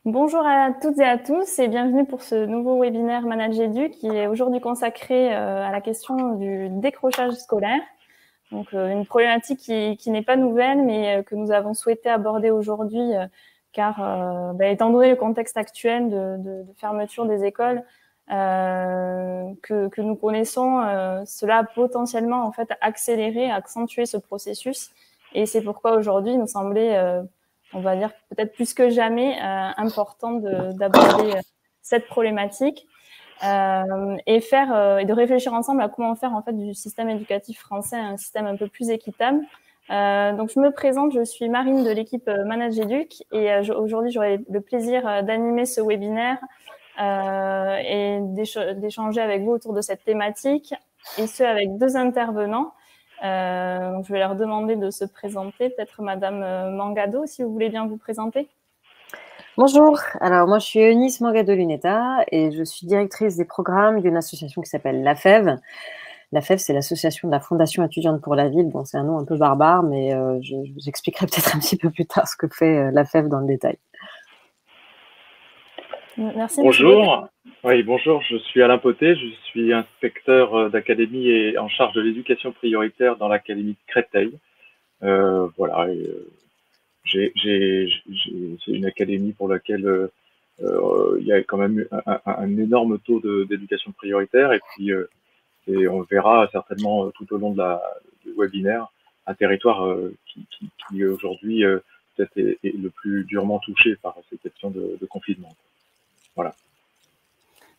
Bonjour à toutes et à tous et bienvenue pour ce nouveau webinaire ManageEdu qui est aujourd'hui consacré à la question du décrochage scolaire. Donc une problématique qui n'est pas nouvelle mais que nous avons souhaité aborder aujourd'hui car étant donné le contexte actuel de fermeture des écoles que nous connaissons, cela a potentiellement en fait accéléré, accentué ce processus et c'est pourquoi aujourd'hui il nous semblait on va dire peut-être plus que jamais important d'aborder cette problématique et de réfléchir ensemble à comment faire en fait du système éducatif français un système un peu plus équitable. Donc je me présente, je suis Marine de l'équipe ManageEduc et aujourd'hui j'aurai le plaisir d'animer ce webinaire et d'échanger avec vous autour de cette thématique et ce avec deux intervenants. Donc je vais leur demander de se présenter. Peut-être Madame Mangado, si vous voulez bien vous présenter. Bonjour, alors moi je suis Eunice Mangado-Luneta et je suis directrice des programmes d'une association qui s'appelle l'AFEV. L'AFEV, c'est l'association de la Fondation étudiante pour la ville. Bon, c'est un nom un peu barbare, mais je vous expliquerai peut-être un petit peu plus tard ce que fait l'AFEV dans le détail. Merci, Monsieur Potet. Bonjour. Oui, bonjour, je suis Alain Potet, je suis inspecteur d'académie et en charge de l'éducation prioritaire dans l'académie de Créteil. Voilà, c'est une académie pour laquelle il y a quand même un énorme taux d'éducation prioritaire et puis et on verra certainement tout au long du webinaire un territoire qui aujourd'hui peut-être est le plus durement touché par ces questions de confinement. Voilà.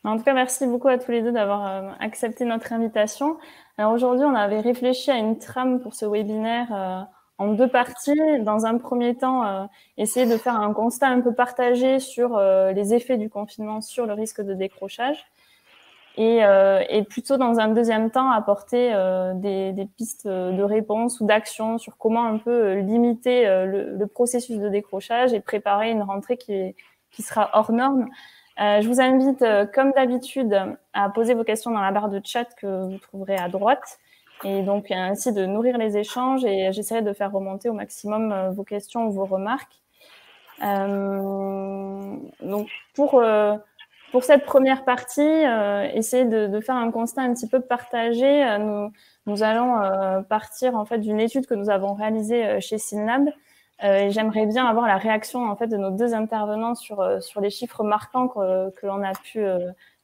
En tout cas, merci beaucoup à tous les deux d'avoir accepté notre invitation. Alors aujourd'hui, on avait réfléchi à une trame pour ce webinaire en deux parties. Dans un premier temps, essayer de faire un constat un peu partagé sur les effets du confinement sur le risque de décrochage. Et plutôt dans un deuxième temps, apporter des pistes de réponse ou d'action sur comment un peu limiter le processus de décrochage et préparer une rentrée qui sera hors norme. Je vous invite, comme d'habitude, à poser vos questions dans la barre de chat que vous trouverez à droite, et donc ainsi de nourrir les échanges, et j'essaierai de faire remonter au maximum vos questions ou vos remarques. Donc pour cette première partie, essayer de faire un constat un petit peu partagé. Nous allons partir en fait d'une étude que nous avons réalisée chez Synlab. Et j'aimerais bien avoir la réaction en fait de nos deux intervenants sur les chiffres marquants que l'on a pu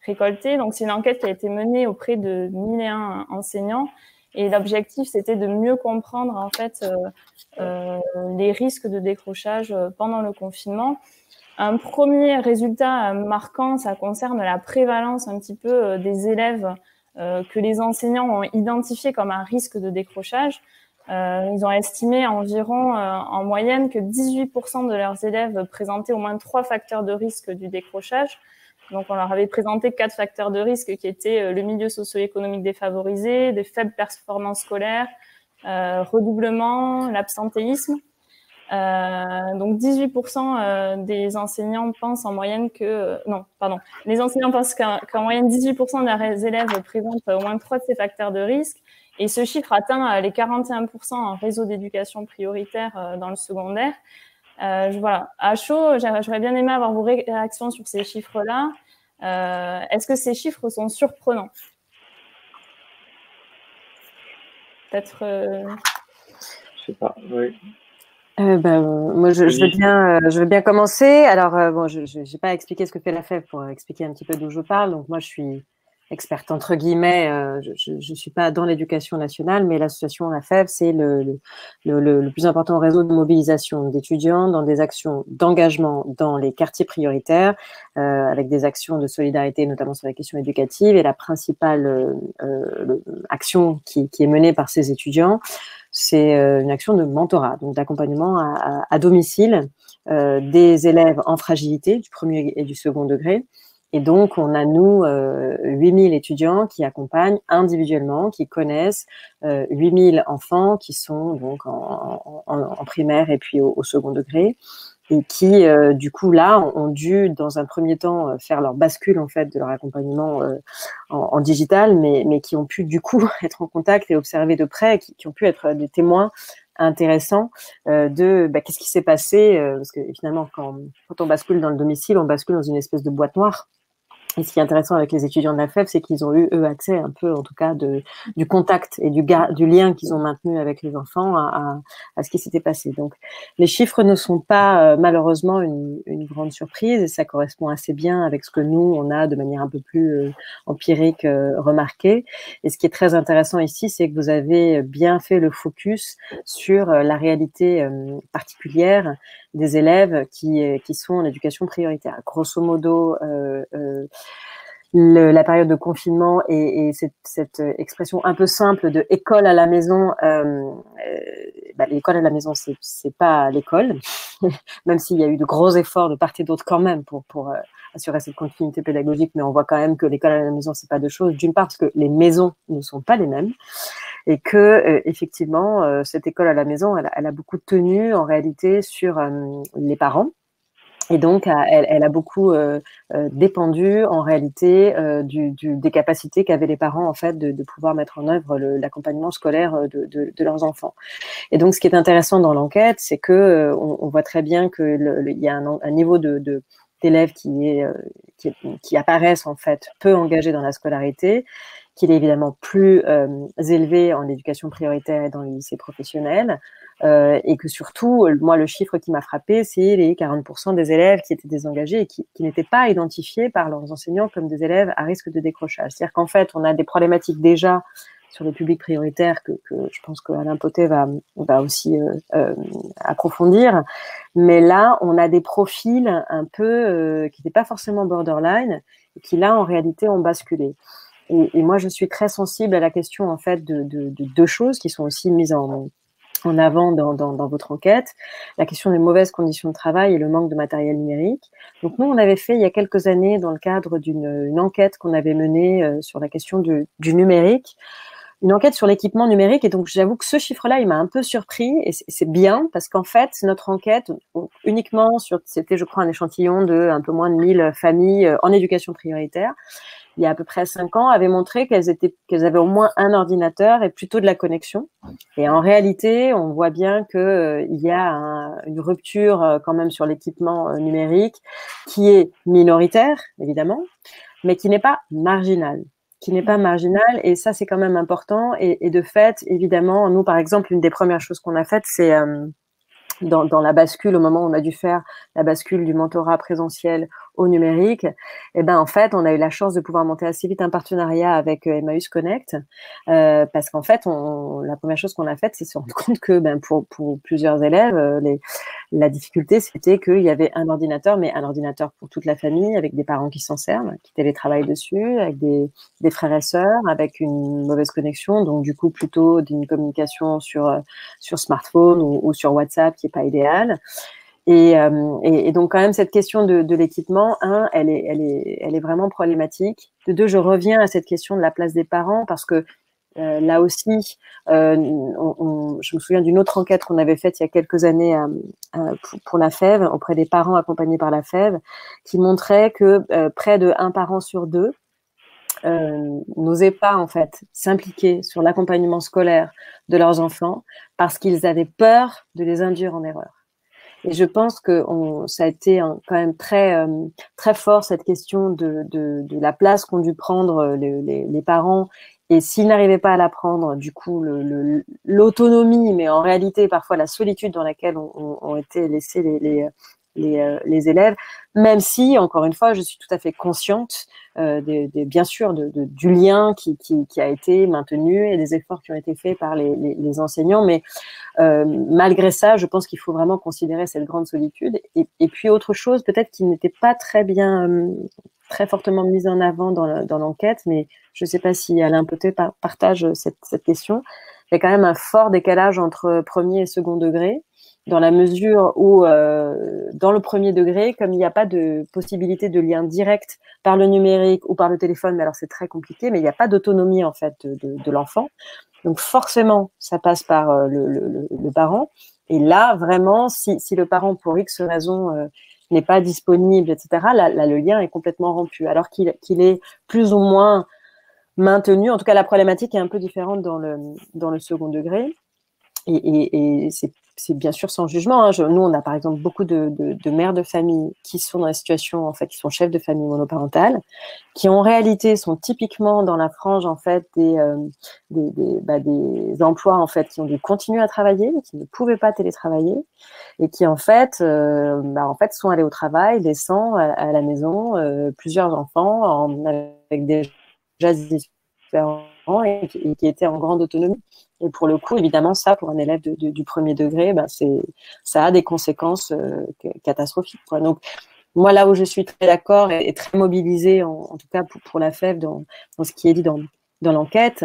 récolter. Donc c'est une enquête qui a été menée auprès de 1001 enseignants et l'objectif c'était de mieux comprendre en fait les risques de décrochage pendant le confinement. Un premier résultat marquant, ça concerne la prévalence un petit peu des élèves que les enseignants ont identifié comme un risque de décrochage. Ils ont estimé environ en moyenne que 18% de leurs élèves présentaient au moins 3 facteurs de risque du décrochage. Donc on leur avait présenté 4 facteurs de risque qui étaient le milieu socio-économique défavorisé, des faibles performances scolaires, redoublement, l'absentéisme. Donc 18% des enseignants pensent en moyenne les enseignants pensent qu'en moyenne 18% de leurs élèves présentent au moins 3 de ces facteurs de risque. Et ce chiffre atteint les 41% en réseau d'éducation prioritaire dans le secondaire. Voilà. À chaud, j'aurais bien aimé avoir vos réactions sur ces chiffres-là. Est-ce que ces chiffres sont surprenants? Peut-être. Je sais pas, oui. Moi, je veux bien commencer. Alors, bon, je n'ai pas expliqué ce que fait l'AFEV pour expliquer un petit peu d'où je parle. Donc, moi, je suis experte entre guillemets. Je suis pas dans l'éducation nationale, mais l'association l'AFEV, c'est le plus important réseau de mobilisation d'étudiants dans des actions d'engagement dans les quartiers prioritaires, avec des actions de solidarité, notamment sur la question éducative. Et la principale action qui est menée par ces étudiants, c'est une action de mentorat, donc d'accompagnement à domicile des élèves en fragilité du premier et du second degré. Et donc, on a, nous, 8000 étudiants qui accompagnent individuellement, qui connaissent 8000 enfants qui sont donc en primaire et puis au second degré, et qui, du coup, là, ont dû, dans un premier temps, faire leur bascule, en fait, de leur accompagnement en digital, mais qui ont pu, du coup, être en contact et observer de près, qui ont pu être des témoins intéressant de qu'est-ce qui s'est passé, parce que finalement, quand on bascule dans le domicile, on bascule dans une espèce de boîte noire. Et ce qui est intéressant avec les étudiants de la FEV, c'est qu'ils ont eu, eux, accès un peu, en tout cas, du contact et du lien qu'ils ont maintenu avec les enfants à ce qui s'était passé. Donc, les chiffres ne sont pas, malheureusement, une grande surprise et ça correspond assez bien avec ce que nous, on a de manière un peu plus empirique remarqué. Et ce qui est très intéressant ici, c'est que vous avez bien fait le focus sur la réalité particulière des élèves qui sont en éducation prioritaire. Grosso modo, la période de confinement et cette expression un peu simple de école à la maison, l'école à la maison, c'est pas l'école, même s'il y a eu de gros efforts de part et d'autre quand même pour assurer cette continuité pédagogique, mais on voit quand même que l'école à la maison, c'est pas deux choses. D'une part, parce que les maisons ne sont pas les mêmes et que effectivement, cette école à la maison, elle a beaucoup tenu en réalité sur les parents. Et donc, elle a beaucoup dépendu en réalité des capacités qu'avaient les parents en fait de pouvoir mettre en œuvre l'accompagnement scolaire de leurs enfants. Et donc, ce qui est intéressant dans l'enquête, c'est que on voit très bien que il y a un niveau d'élèves qui apparaissent en fait peu engagés dans la scolarité, qu'il est évidemment plus élevé en éducation prioritaire et dans les lycées professionnels, et que surtout, moi, le chiffre qui m'a frappé, c'est les 40% des élèves qui étaient désengagés et qui n'étaient pas identifiés par leurs enseignants comme des élèves à risque de décrochage. C'est-à-dire qu'en fait, on a des problématiques déjà sur les publics prioritaires que je pense que Alain Potet va aussi approfondir. Mais là, on a des profils un peu qui n'étaient pas forcément borderline et qui là, en réalité, ont basculé. Et moi, je suis très sensible à la question en fait de deux choses qui sont aussi mises en avant dans votre enquête, la question des mauvaises conditions de travail et le manque de matériel numérique. Donc nous, on avait fait il y a quelques années, dans le cadre d'une enquête qu'on avait menée sur la question du numérique, une enquête sur l'équipement numérique. Et donc, j'avoue que ce chiffre-là, il m'a un peu surpris. Et c'est bien parce qu'en fait, notre enquête, uniquement c'était, je crois, un échantillon de un peu moins de 1000 familles en éducation prioritaire, il y a à peu près 5 ans, avait montré qu'elles avaient au moins un ordinateur et plutôt de la connexion. Et en réalité, on voit bien que il y a une rupture quand même sur l'équipement numérique qui est minoritaire, évidemment, mais qui n'est pas marginale. Et ça, c'est quand même important. Et de fait, évidemment, nous, par exemple, une des premières choses qu'on a faites, c'est dans la bascule, au moment où on a dû faire la bascule du mentorat présentiel au numérique, et ben en fait, on a eu la chance de pouvoir monter assez vite un partenariat avec Emmaüs Connect, parce qu'en fait, la première chose qu'on a faite, c'est se rendre compte que pour plusieurs élèves, la difficulté, c'était qu'il y avait un ordinateur, mais un ordinateur pour toute la famille, avec des parents qui s'en servent, qui télétravaillent dessus, avec des frères et sœurs, avec une mauvaise connexion, donc du coup plutôt d'une communication sur smartphone ou sur WhatsApp qui est pas idéale. Et donc quand même cette question de l'équipement, elle est vraiment problématique. De deux, je reviens à cette question de la place des parents parce que là aussi, je me souviens d'une autre enquête qu'on avait faite il y a quelques années pour la FEV, auprès des parents accompagnés par la FEV, qui montrait que près de 1 parent sur 2 n'osaient pas en fait s'impliquer sur l'accompagnement scolaire de leurs enfants parce qu'ils avaient peur de les induire en erreur. Et je pense que ça a été quand même très très fort cette question de la place qu'ont dû prendre les parents. Et s'ils n'arrivaient pas à la prendre, du coup, l'autonomie, mais en réalité parfois la solitude dans laquelle ont été laissés les élèves, même si, encore une fois, je suis tout à fait consciente bien sûr du lien qui a été maintenu et des efforts qui ont été faits par les enseignants, mais malgré ça, je pense qu'il faut vraiment considérer cette grande solitude. Et puis autre chose, peut-être qui n'était pas très fortement mise en avant dans l'enquête, mais je ne sais pas si Alain Potet partage cette question. Il y a quand même un fort décalage entre premier et second degré, dans la mesure où, dans le premier degré, comme il n'y a pas de possibilité de lien direct par le numérique ou par le téléphone, mais alors c'est très compliqué, mais il n'y a pas d'autonomie en fait de l'enfant. Donc forcément, ça passe par le parent. Et là, vraiment, si le parent, pour X raison, n'est pas disponible, etc., là, le lien est complètement rompu, alors qu'il est plus ou moins maintenu. En tout cas, la problématique est un peu différente dans le second degré. et c'est bien sûr sans jugement. Hein. Nous, on a par exemple beaucoup de mères de famille qui sont dans la situation, en fait, qui sont chefs de famille monoparentale, qui en réalité sont typiquement dans la frange en fait des emplois en fait qui ont dû continuer à travailler, qui ne pouvaient pas télétravailler et qui en fait sont allés au travail, laissant à la maison plusieurs enfants avec des déjà différents et qui étaient en grande autonomie. Et pour le coup, évidemment, ça, pour un élève du premier degré, ça a des conséquences catastrophiques, quoi. Donc, moi, là où je suis très d'accord et très mobilisée, en tout cas pour la FEV, dans ce qui est dit dans l'enquête,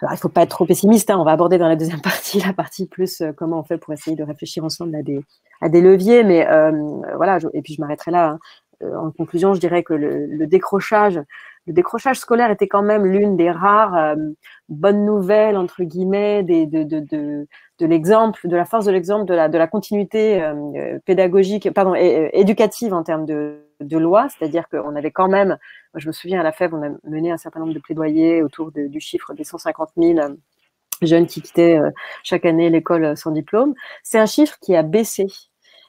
alors il ne faut pas être trop pessimiste, hein, on va aborder dans la deuxième partie, la partie plus comment on fait pour essayer de réfléchir ensemble à des leviers, mais voilà, et puis je m'arrêterai là. Hein. En conclusion, je dirais que le décrochage scolaire était quand même l'une des rares bonnes nouvelles, entre guillemets, de l'exemple, de la force de l'exemple, de la continuité pédagogique, éducative en termes de loi, c'est-à-dire qu'on avait quand même, je me souviens à la FEV, on a mené un certain nombre de plaidoyers autour du chiffre des 150 000 jeunes qui quittaient chaque année l'école sans diplôme. C'est un chiffre qui a baissé.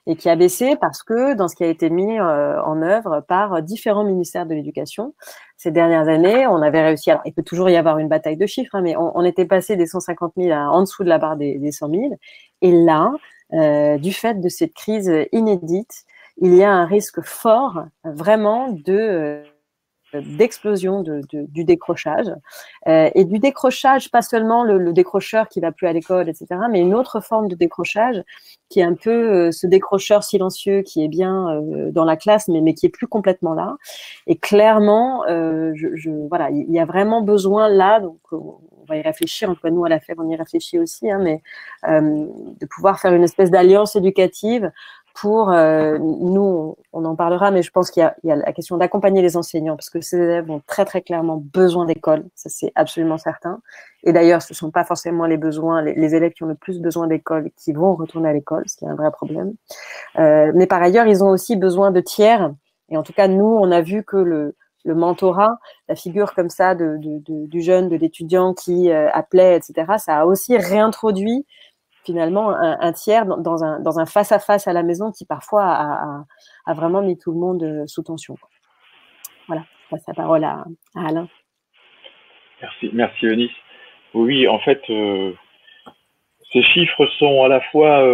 Et qui a baissé parce que dans ce qui a été mis en œuvre par différents ministères de l'Éducation ces dernières années, on avait réussi. Alors, il peut toujours y avoir une bataille de chiffres, hein, mais on était passé des 150 000 en dessous de la barre des 100 000. Et là, du fait de cette crise inédite, il y a un risque fort, vraiment, d'explosion du décrochage et du décrochage, pas seulement le décrocheur qui va plus à l'école, etc., mais une autre forme de décrochage qui est un peu ce décrocheur silencieux qui est bien dans la classe, mais qui est plus complètement là. Et clairement, voilà, il y a vraiment besoin là, donc on va y réfléchir. En tout cas, nous à la FEV, on y réfléchit aussi, hein, mais de pouvoir faire une espèce d'alliance éducative. Pour nous, on en parlera, mais je pense qu'il y a la question d'accompagner les enseignants, parce que ces élèves ont très très clairement besoin d'école, ça c'est absolument certain. Et d'ailleurs, ce ne sont pas forcément les élèves qui ont le plus besoin d'école qui vont retourner à l'école, ce qui est un vrai problème. Mais par ailleurs, ils ont aussi besoin de tiers. Et en tout cas, nous, on a vu que le mentorat, la figure comme ça du jeune, de l'étudiant qui appelait, etc., ça a aussi réintroduit finalement un tiers dans un face-à-face à la maison qui parfois a vraiment mis tout le monde sous tension. Voilà, je passe la parole à Alain. Merci Eunice. Oui, en fait, ces chiffres sont à la fois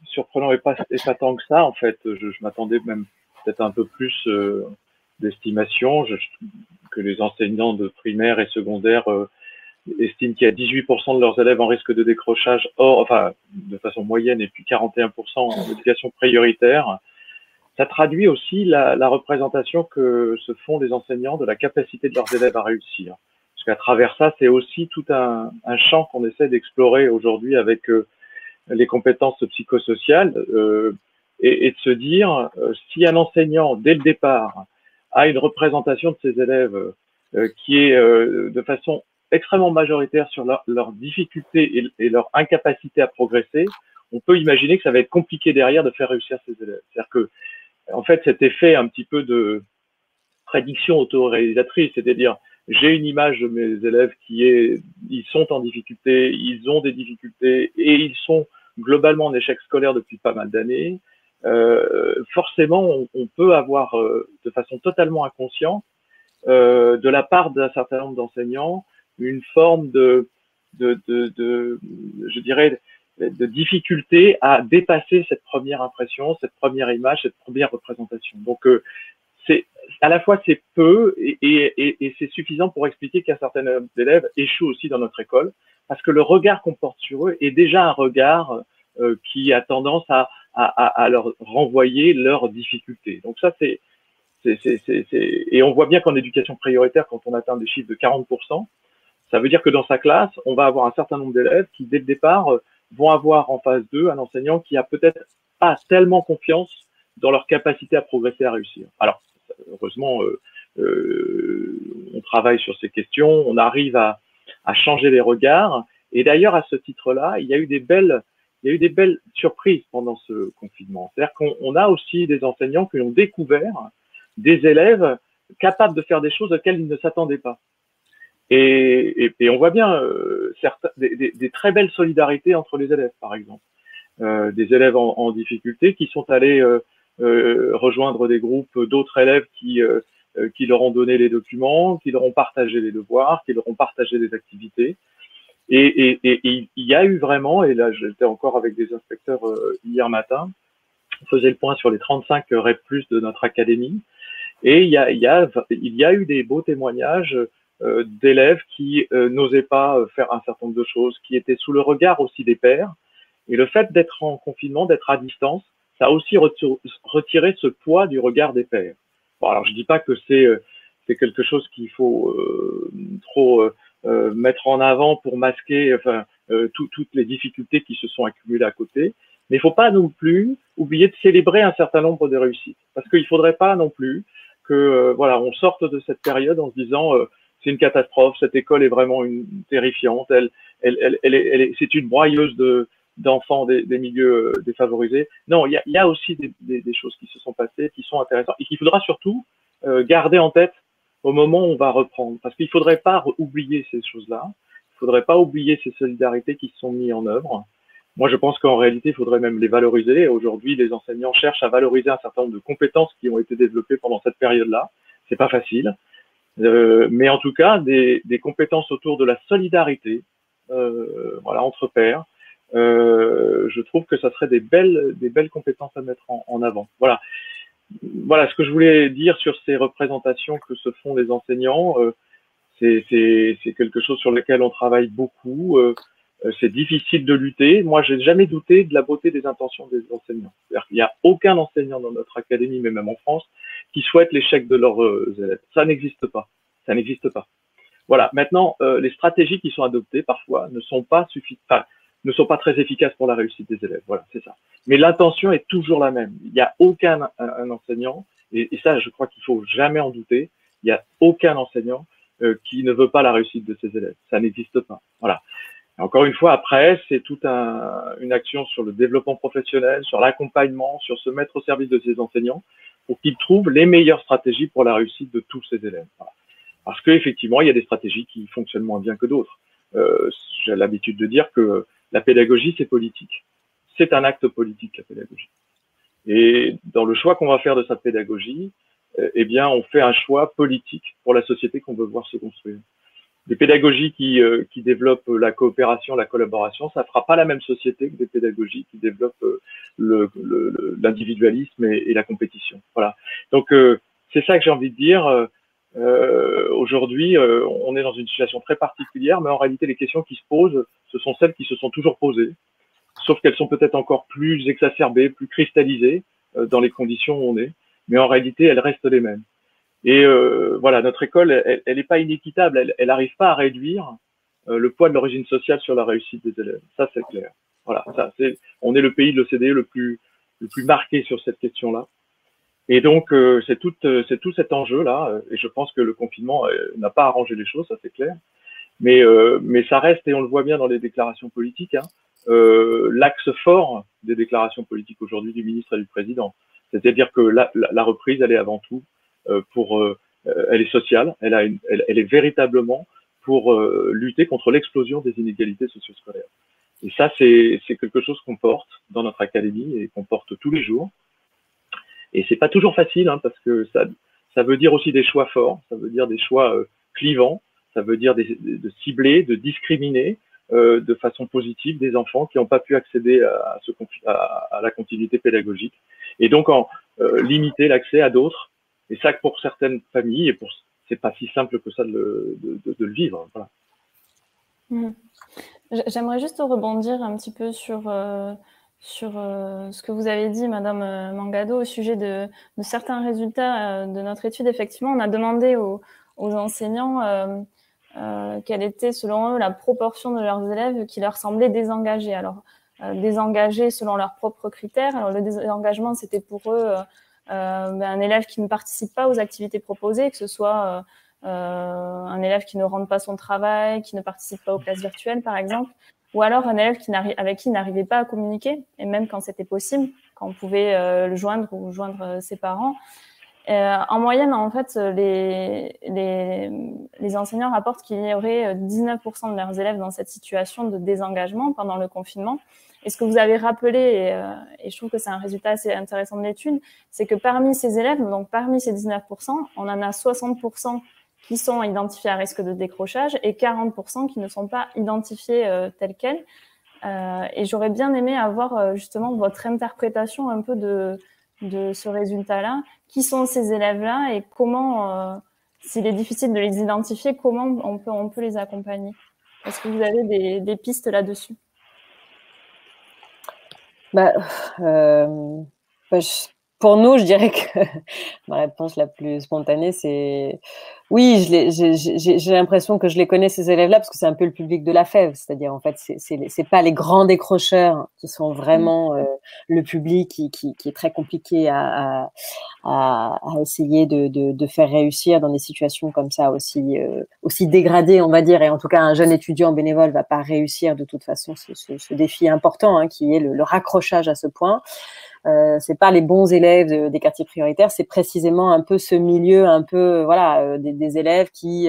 surprenants et pas tant que ça. En fait, je m'attendais même peut-être un peu plus d'estimation, que les enseignants de primaire et secondaire estiment qu'il y a 18% de leurs élèves en risque de décrochage, de façon moyenne, et puis 41% en éducation prioritaire. Ça traduit aussi la représentation que se font les enseignants de la capacité de leurs élèves à réussir. Parce qu'à travers ça, c'est aussi tout un champ qu'on essaie d'explorer aujourd'hui avec les compétences psychosociales et de se dire, si un enseignant, dès le départ, a une représentation de ses élèves qui est de façon extrêmement majoritaire sur leurs difficultés et leur incapacité à progresser, on peut imaginer que ça va être compliqué derrière de faire réussir ses élèves. C'est-à-dire que, en fait, cet effet un petit peu de prédiction autoréalisatrice, c'est-à-dire j'ai une image de mes élèves ils sont en difficulté, ils ont des difficultés et ils sont globalement en échec scolaire depuis pas mal d'années. Forcément, on peut avoir de façon totalement inconsciente de la part d'un certain nombre d'enseignants une forme je dirais, de difficulté à dépasser cette première impression, cette première image, cette première représentation. Donc, à la fois c'est peu et c'est suffisant pour expliquer qu'un certain nombre d'élèves échouent aussi dans notre école, parce que le regard qu'on porte sur eux est déjà un regard qui a tendance à leur renvoyer leurs difficultés. Donc ça, et on voit bien qu'en éducation prioritaire, quand on atteint des chiffres de 40%, ça veut dire que dans sa classe, on va avoir un certain nombre d'élèves qui, dès le départ, vont avoir en face d'eux un enseignant qui a peut-être pas tellement confiance dans leur capacité à progresser, à réussir. Alors, heureusement, on travaille sur ces questions, on arrive à changer les regards. Et d'ailleurs, à ce titre-là, il y a eu des belles surprises pendant ce confinement. C'est-à-dire qu'on a aussi des enseignants qui ont découvert des élèves capables de faire des choses auxquelles ils ne s'attendaient pas. Et on voit bien des très belles solidarités entre les élèves, par exemple. Des élèves en difficulté qui sont allés rejoindre des groupes d'autres élèves qui leur ont donné les documents, qui leur ont partagé les devoirs, qui leur ont partagé les activités. Et il y a eu vraiment, et là j'étais encore avec des inspecteurs hier matin, on faisait le point sur les 35 REP+ de notre académie, et il y a eu des beaux témoignages d'élèves qui n'osaient pas faire un certain nombre de choses, qui étaient sous le regard aussi des pairs. Et le fait d'être en confinement, d'être à distance, ça a aussi retiré ce poids du regard des pairs. Bon, alors je dis pas que c'est quelque chose qu'il faut trop mettre en avant pour masquer toutes les difficultés qui se sont accumulées à côté, mais il faut pas non plus oublier de célébrer un certain nombre de réussites, parce qu'il faudrait pas non plus que voilà, on sorte de cette période en se disant c'est une catastrophe, cette école est vraiment terrifiante, c'est une broyeuse d'enfants des milieux défavorisés. Non, il y a aussi des choses qui se sont passées, qui sont intéressantes, et qu'il faudra surtout garder en tête au moment où on va reprendre. Parce qu'il ne faudrait pas oublier ces choses-là, il ne faudrait pas oublier ces solidarités qui se sont mises en œuvre. Moi, je pense qu'en réalité, il faudrait même les valoriser. Aujourd'hui, les enseignants cherchent à valoriser un certain nombre de compétences qui ont été développées pendant cette période-là. C'est pas facile. Mais en tout cas, des compétences autour de la solidarité, voilà, entre pairs, je trouve que ça serait des belles compétences à mettre en avant. Voilà. Voilà ce que je voulais dire sur ces représentations que se font les enseignants. C'est quelque chose sur lequel on travaille beaucoup. C'est difficile de lutter. Moi, j'ai jamais douté de la beauté des intentions des enseignants. C'est-à-dire qu'il n'y a aucun enseignant dans notre académie, mais même en France, qui souhaite l'échec de leurs élèves. Ça n'existe pas. Ça n'existe pas. Voilà. Maintenant, les stratégies qui sont adoptées parfois ne sont pas très efficaces pour la réussite des élèves. Voilà, c'est ça. Mais l'intention est toujours la même. Il n'y a aucun un enseignant, et ça, je crois qu'il faut jamais en douter. Il n'y a aucun enseignant qui ne veut pas la réussite de ses élèves. Ça n'existe pas. Voilà. Encore une fois, après, c'est toute une action sur le développement professionnel, sur l'accompagnement, sur se mettre au service de ses enseignants pour qu'ils trouvent les meilleures stratégies pour la réussite de tous ses élèves. Voilà. Parce qu'effectivement, il y a des stratégies qui fonctionnent moins bien que d'autres. J'ai l'habitude de dire que la pédagogie, c'est politique. C'est un acte politique, la pédagogie. Et dans le choix qu'on va faire de sa pédagogie, eh bien, on fait un choix politique pour la société qu'on veut voir se construire. Des pédagogies qui développent la coopération, la collaboration, ça fera pas la même société que des pédagogies qui développent l'individualisme et la compétition. Voilà. Donc c'est ça que j'ai envie de dire. Aujourd'hui, on est dans une situation très particulière, mais en réalité, les questions qui se posent, ce sont celles qui se sont toujours posées, sauf qu'elles sont peut-être encore plus exacerbées, plus cristallisées dans les conditions où on est, mais en réalité, elles restent les mêmes. Et voilà, notre école, elle n'est pas inéquitable, elle n'arrive pas à réduire le poids de l'origine sociale sur la réussite des élèves. Ça, c'est clair. Voilà, on est le pays de l'OCDE le plus marqué sur cette question-là. Et donc, c'est tout cet enjeu-là, et je pense que le confinement n'a pas arrangé les choses, ça c'est clair. Mais ça reste, et on le voit bien dans les déclarations politiques, l'axe fort des déclarations politiques aujourd'hui du ministre et du président. C'est-à-dire que la reprise, elle est avant tout elle est sociale, elle est véritablement pour lutter contre l'explosion des inégalités socio-scolaires. Et ça, c'est quelque chose qu'on porte dans notre académie et qu'on porte tous les jours. Et c'est pas toujours facile, parce que ça veut dire aussi des choix forts, ça veut dire des choix clivants, ça veut dire de cibler, de discriminer de façon positive des enfants qui n'ont pas pu accéder à la continuité pédagogique, et donc limiter l'accès à d'autres. Et ça, pour certaines familles, c'est pas si simple que ça de le vivre. Voilà. J'aimerais juste rebondir un petit peu sur ce que vous avez dit, Madame Mangado, au sujet de certains résultats de notre étude. Effectivement, on a demandé aux enseignants quelle était, selon eux, la proportion de leurs élèves qui leur semblaient désengagés. Alors, désengagés selon leurs propres critères. Alors, le désengagement, c'était pour eux un élève qui ne participe pas aux activités proposées, que ce soit un élève qui ne rentre pas son travail, qui ne participe pas aux classes virtuelles, par exemple, ou alors un élève avec qui il n'arrivait pas à communiquer, et même quand c'était possible, quand on pouvait le joindre ou joindre ses parents. En moyenne, en fait, les enseignants rapportent qu'il y aurait 19% de leurs élèves dans cette situation de désengagement pendant le confinement. Et ce que vous avez rappelé, et je trouve que c'est un résultat assez intéressant de l'étude, c'est que parmi ces élèves, donc parmi ces 19%, on en a 60% qui sont identifiés à risque de décrochage et 40% qui ne sont pas identifiés tels quels. Et j'aurais bien aimé avoir justement votre interprétation un peu de ce résultat-là. Qui sont ces élèves-là et comment, s'il est difficile de les identifier, comment on peut les accompagner? Est-ce que vous avez des pistes là-dessus? Pour nous, je dirais que ma réponse la plus spontanée, c'est oui, j'ai l'impression que je les connais, ces élèves-là, parce que c'est un peu le public de la FEV, c'est-à-dire en fait, c'est pas les grands décrocheurs qui sont vraiment le public qui est très compliqué à essayer de faire réussir dans des situations comme ça aussi dégradées, on va dire. Et en tout cas, un jeune étudiant bénévole va pas réussir de toute façon ce défi important, hein, qui est le raccrochage à ce point. C'est pas les bons élèves des quartiers prioritaires, c'est précisément un peu ce milieu, un peu des élèves qui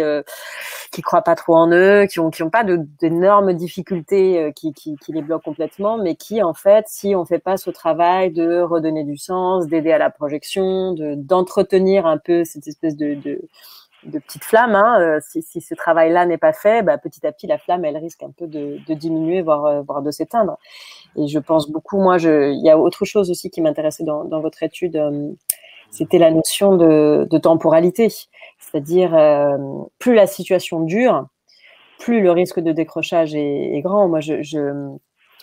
croient pas trop en eux, qui ont pas d'énormes difficultés qui les bloquent complètement, mais qui en fait, si on fait pas ce travail de redonner du sens, d'aider à la projection, d'entretenir un peu cette espèce de petite flamme, hein, si ce travail-là n'est pas fait, petit à petit la flamme elle risque un peu de diminuer, voire de s'éteindre. Et je pense beaucoup, il y a autre chose aussi qui m'intéressait dans votre étude, c'était la notion de temporalité. C'est-à-dire, plus la situation dure, plus le risque de décrochage est grand. Moi,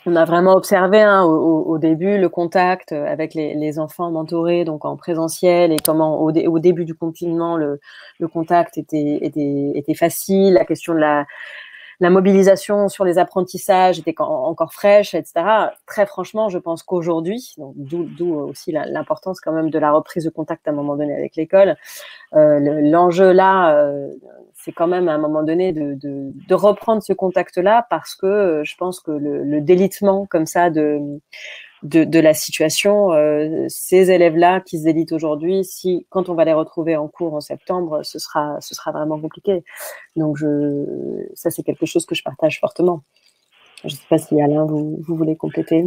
on a vraiment observé au début le contact avec les enfants mentorés, donc en présentiel, et comment au début du confinement, le contact était facile. La question de la mobilisation sur les apprentissages était encore fraîche, etc. Très franchement, je pense qu'aujourd'hui, d'où aussi l'importance quand même de la reprise de contact à un moment donné avec l'école, l'enjeu là, c'est quand même à un moment donné de reprendre ce contact-là, parce que je pense que le délitement comme ça de la situation, ces élèves-là qui se délitent aujourd'hui, quand on va les retrouver en cours en septembre, ce sera vraiment compliqué. Donc ça c'est quelque chose que je partage fortement. Je ne sais pas si Alain vous voulez compléter.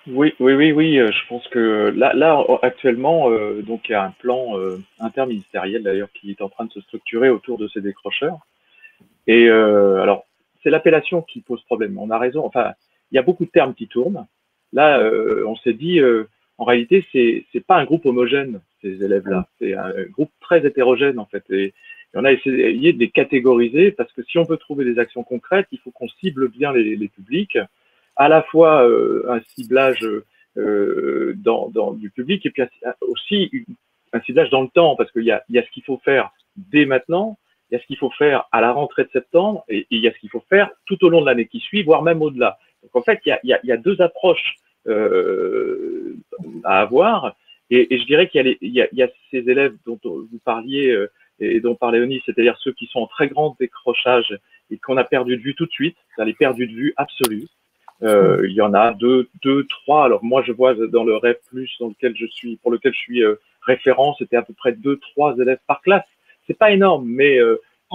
Oui. Je pense que là actuellement, donc il y a un plan interministériel d'ailleurs qui est en train de se structurer autour de ces décrocheurs. Et alors c'est l'appellation qui pose problème. On a raison. Enfin, il y a beaucoup de termes qui tournent. Là, on s'est dit, en réalité, c'est pas un groupe homogène, ces élèves-là. C'est un groupe très hétérogène en fait. Et on a essayé de les catégoriser, parce que si on veut trouver des actions concrètes, il faut qu'on cible bien les publics, à la fois un ciblage du public, et puis aussi un ciblage dans le temps, parce qu'il y a ce qu'il faut faire dès maintenant, il y a ce qu'il faut faire à la rentrée de septembre, et il y a ce qu'il faut faire tout au long de l'année qui suit, voire même au-delà. Donc en fait, il y a deux approches à avoir, et je dirais qu'il y a ces élèves dont vous parliez et dont parlait Oni, c'est-à-dire ceux qui sont en très grand décrochage et qu'on a perdu de vue tout de suite, ça les perdu de vue absolue. Il y en a deux, trois. Alors moi, je vois dans le REP+, pour lequel je suis référent, c'était à peu près 2-3 élèves par classe. C'est pas énorme, mais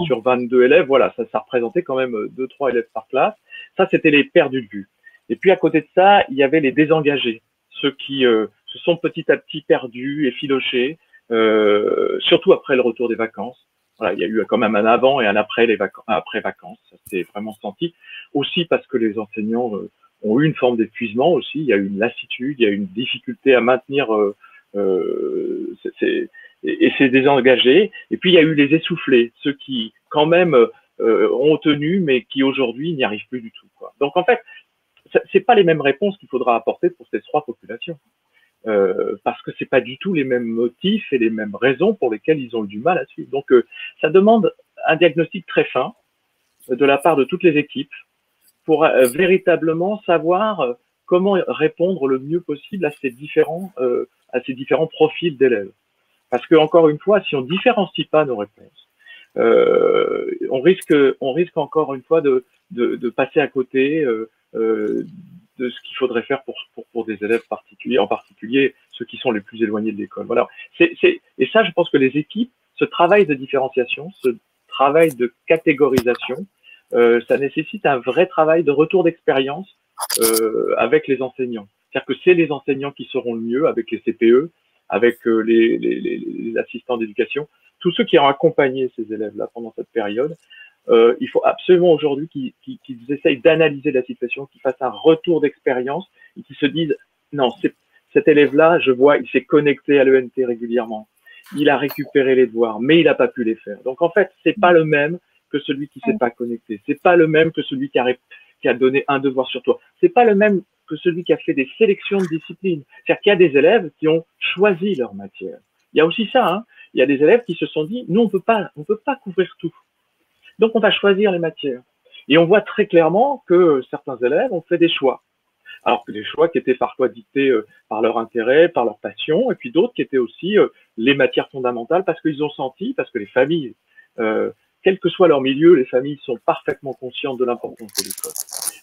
sur 22 élèves, voilà, ça représentait quand même 2-3 élèves par classe. Ça, c'était les perdus de vue. Et puis à côté de ça, il y avait les désengagés, ceux qui se sont petit à petit perdus, effilochés, surtout après le retour des vacances. Voilà, il y a eu quand même un avant et un après après vacances. Ça s'est vraiment senti. Aussi parce que les enseignants ont eu une forme d'épuisement aussi. Il y a eu une lassitude, il y a eu une difficulté à maintenir ces désengagés. Et puis il y a eu les essoufflés, ceux qui quand même ont tenu, mais qui aujourd'hui n'y arrivent plus du tout, quoi. Donc en fait, c'est pas les mêmes réponses qu'il faudra apporter pour ces trois populations. Parce que c'est pas du tout les mêmes motifs et les mêmes raisons pour lesquelles ils ont eu du mal à suivre. Donc ça demande un diagnostic très fin de la part de toutes les équipes pour véritablement savoir comment répondre le mieux possible à ces différents profils d'élèves. Parce que encore une fois, si on différencie pas nos réponses, on risque encore une fois de passer à côté de ce qu'il faudrait faire pour des élèves particuliers, en particulier ceux qui sont les plus éloignés de l'école. Voilà. Et ça, je pense que les équipes, ce travail de différenciation, ce travail de catégorisation, ça nécessite un vrai travail de retour d'expérience avec les enseignants. C'est-à-dire que c'est les enseignants qui seront le mieux avec les CPE, avec les assistants d'éducation, tous ceux qui ont accompagné ces élèves-là pendant cette période. Il faut absolument aujourd'hui qu'ils essayent d'analyser la situation, qu'ils fassent un retour d'expérience et qu'ils se disent non, cet élève-là, je vois, il s'est connecté à l'ENT régulièrement, il a récupéré les devoirs, mais il n'a pas pu les faire. Donc en fait, c'est pas le même que celui qui s'est pas connecté, c'est pas le même que celui qui a donné un devoir sur toi, c'est pas le même que celui qui a fait des sélections de disciplines. C'est-à-dire qu'il y a des élèves qui ont choisi leur matière. Il y a aussi ça, hein. Il y a des élèves qui se sont dit, nous on peut pas couvrir tout. Donc, on va choisir les matières. Et on voit très clairement que certains élèves ont fait des choix. Alors que des choix qui étaient parfois dictés par leur intérêt, par leur passion, et puis d'autres qui étaient aussi les matières fondamentales parce qu'ils ont senti, parce que les familles, quel que soit leur milieu, les familles sont parfaitement conscientes de l'importance de l'école.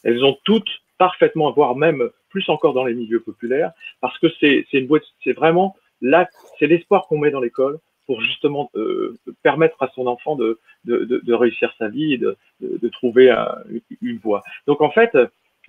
Elles ont toutes parfaitement, voire même plus encore dans les milieux populaires, parce que c'est vraiment là, c'est l'espoir qu'on met dans l'école pour justement permettre à son enfant de réussir sa vie et de trouver une voie. Donc en fait,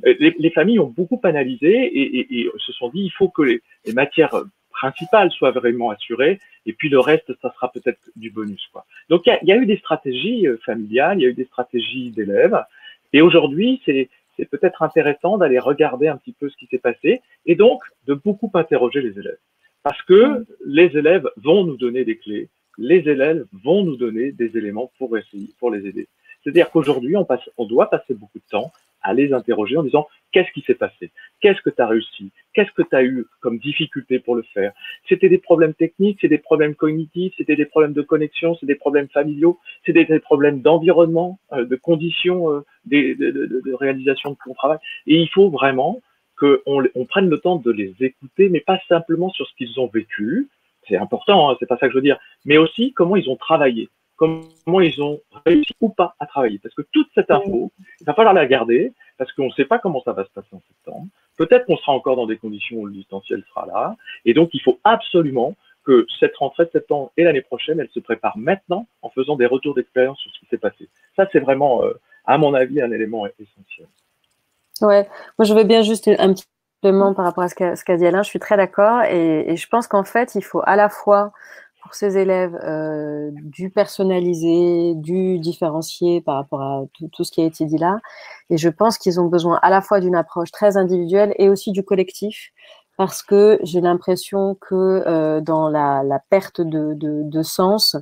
les familles ont beaucoup analysé et se sont dit il faut que les matières principales soient vraiment assurées et puis le reste, ça sera peut-être du bonus, quoi. Donc il y a eu des stratégies familiales, il y a eu des stratégies d'élèves et aujourd'hui, c'est peut-être intéressant d'aller regarder un petit peu ce qui s'est passé et donc de beaucoup interroger les élèves. Parce que les élèves vont nous donner des clés, les élèves vont nous donner des éléments pour essayer, pour les aider. C'est-à-dire qu'aujourd'hui, on doit passer beaucoup de temps à les interroger en disant qu'est-ce qui s'est passé, qu'est-ce que tu as réussi, qu'est-ce que tu as eu comme difficulté pour le faire. C'était des problèmes techniques, c'est des problèmes cognitifs, c'était des problèmes de connexion, c'est des problèmes familiaux, c'est des problèmes d'environnement, de conditions de réalisation de ton travail. Et il faut vraiment qu'on prenne le temps de les écouter, mais pas simplement sur ce qu'ils ont vécu, c'est important, hein, c'est pas ça que je veux dire, mais aussi comment ils ont travaillé, comment ils ont réussi ou pas à travailler. Parce que toute cette info, il va falloir la garder, parce qu'on ne sait pas comment ça va se passer en septembre. Peut-être qu'on sera encore dans des conditions où le distanciel sera là, et donc il faut absolument que cette rentrée de septembre et l'année prochaine, elle se prépare maintenant en faisant des retours d'expérience sur ce qui s'est passé. Ça, c'est vraiment, à mon avis, un élément essentiel. Ouais, moi je veux bien juste un petit complément par rapport à ce qu'a dit Alain. Je suis très d'accord et je pense qu'en fait il faut à la fois pour ces élèves du personnalisé, du différencié par rapport à tout ce qui a été dit là. Et je pense qu'ils ont besoin à la fois d'une approche très individuelle et aussi du collectif. Parce que j'ai l'impression que dans la perte de sens,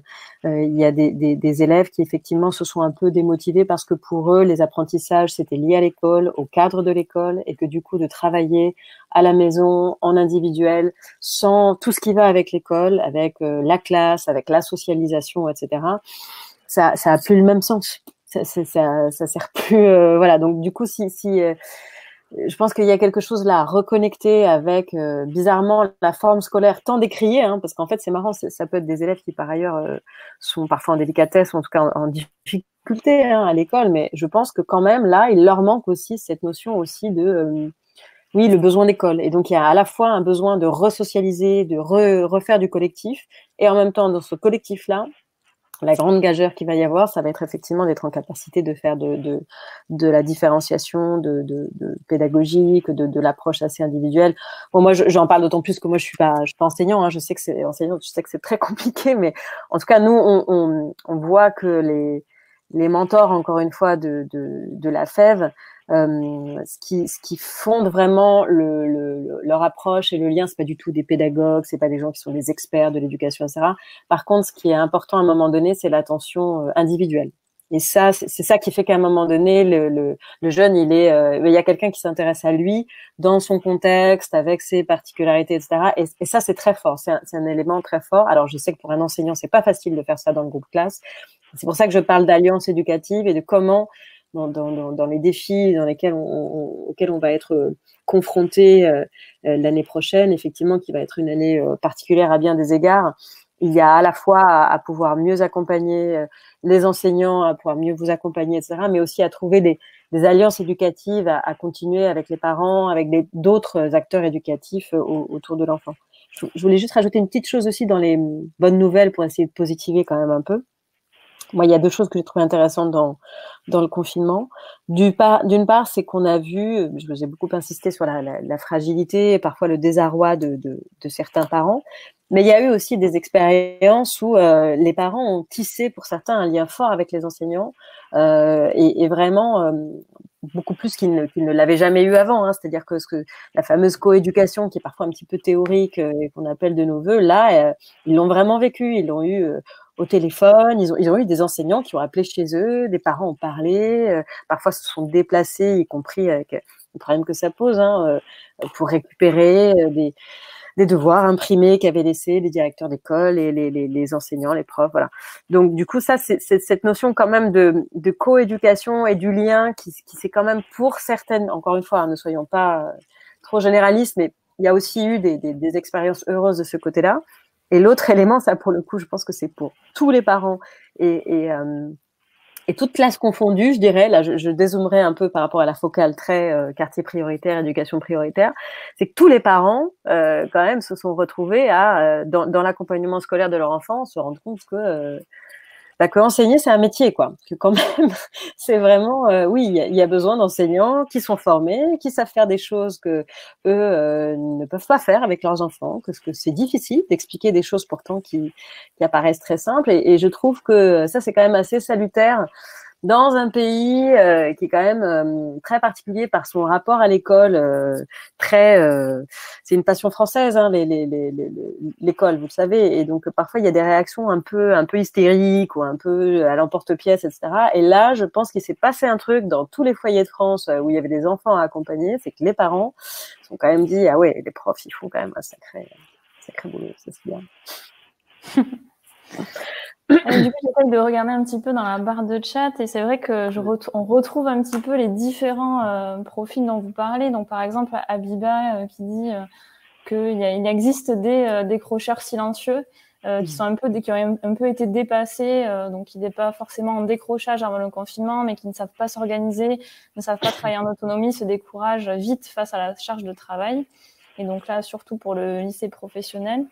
il y a des élèves qui effectivement se sont un peu démotivés parce que pour eux, les apprentissages, c'était lié à l'école, au cadre de l'école, et que du coup, de travailler à la maison, en individuel, sans tout ce qui va avec l'école, avec la classe, avec la socialisation, etc., ça a plus le même sens. Ça sert plus. Voilà. Donc du coup, je pense qu'il y a quelque chose là à reconnecter avec, bizarrement, la forme scolaire tant décriée, hein, parce qu'en fait, c'est marrant, ça peut être des élèves qui, par ailleurs, sont parfois en délicatesse, ou en tout cas en difficulté hein, à l'école, mais je pense que quand même, là, il leur manque aussi cette notion aussi de, oui, le besoin d'école. Et donc, il y a à la fois un besoin de resocialiser, de refaire du collectif, et en même temps, dans ce collectif-là, la grande gageure qu'il va y avoir, ça va être effectivement d'être en capacité de faire de la différenciation, de pédagogique, de l'approche assez individuelle. Bon, moi, j'en parle d'autant plus que moi, je suis pas enseignant, hein, je sais que c'est enseignant, je sais que c'est très compliqué, mais en tout cas, nous, on voit que les mentors, encore une fois, de la FEV, ce qui fonde vraiment leur approche et le lien, c'est pas du tout des pédagogues, c'est pas des gens qui sont des experts de l'éducation, etc. Par contre, ce qui est important à un moment donné, c'est l'attention individuelle. Et ça, c'est ça qui fait qu'à un moment donné, le jeune, il y a quelqu'un qui s'intéresse à lui dans son contexte, avec ses particularités, etc. Et ça, c'est très fort. C'est un élément très fort. Alors, je sais que pour un enseignant, c'est pas facile de faire ça dans le groupe classe. C'est pour ça que je parle d'alliance éducative et de comment dans les défis auxquels on va être confronté l'année prochaine, effectivement, qui va être une année particulière à bien des égards. Il y a à la fois à pouvoir mieux accompagner les enseignants, à pouvoir mieux vous accompagner, etc., mais aussi à trouver des alliances éducatives, à continuer avec les parents, avec d'autres acteurs éducatifs autour de l'enfant. je voulais juste rajouter une petite chose aussi dans les bonnes nouvelles pour essayer de positiver quand même un peu. Moi, il y a deux choses que j'ai trouvées intéressantes dans le confinement. D'une part, c'est qu'on a vu, j'ai beaucoup insisté sur la fragilité et parfois le désarroi de certains parents, mais il y a eu aussi des expériences où les parents ont tissé pour certains un lien fort avec les enseignants et vraiment beaucoup plus qu'ils ne l'avaient jamais eu avant. Hein. C'est-à-dire que la fameuse coéducation qui est parfois un petit peu théorique et qu'on appelle de nos voeux, là, ils l'ont vraiment vécu. Ils l'ont eu au téléphone, ils ont eu des enseignants qui ont appelé chez eux, des parents ont parlé, parfois se sont déplacés, y compris avec le problème que ça pose, hein, pour récupérer des devoirs imprimés qu'avaient laissés les directeurs d'école et les enseignants, les profs, voilà. Donc du coup, ça, c'est cette notion quand même de coéducation et du lien qui c'est quand même pour certaines, encore une fois, hein, ne soyons pas trop généralistes, mais il y a aussi eu des expériences heureuses de ce côté-là. Et l'autre élément, ça pour le coup, je pense que c'est pour tous les parents et toutes classes confondues, je dirais, là je dézoomerai un peu par rapport à la focale très quartier prioritaire, éducation prioritaire, c'est que tous les parents quand même se sont retrouvés à dans l'accompagnement scolaire de leur enfant se rendre compte que enseigner c'est un métier quoi, que quand même c'est vraiment oui il y a besoin d'enseignants qui sont formés, qui savent faire des choses que eux ne peuvent pas faire avec leurs enfants, que c'est difficile d'expliquer des choses pourtant qui apparaissent très simples et je trouve que ça c'est quand même assez salutaire dans un pays qui est quand même très particulier par son rapport à l'école, c'est une passion française, hein, l'école, vous le savez, et donc parfois il y a des réactions un peu hystériques ou un peu à l'emporte-pièce, etc. Et là, je pense qu'il s'est passé un truc dans tous les foyers de France où il y avait des enfants à accompagner, c'est que les parents se sont quand même dit ah ouais, les profs ils font quand même un sacré boulot, ça c'est bien. Du coup, j'essaie de regarder un petit peu dans la barre de chat et c'est vrai que on retrouve un petit peu les différents profils dont vous parlez. Donc, par exemple, Abiba qui dit qu'il existe des décrocheurs silencieux qui sont qui ont un peu été dépassés, donc qui n'étaient pas forcément en décrochage avant le confinement, mais qui ne savent pas s'organiser, ne savent pas travailler en autonomie, se découragent vite face à la charge de travail. Et donc là, surtout pour le lycée professionnel.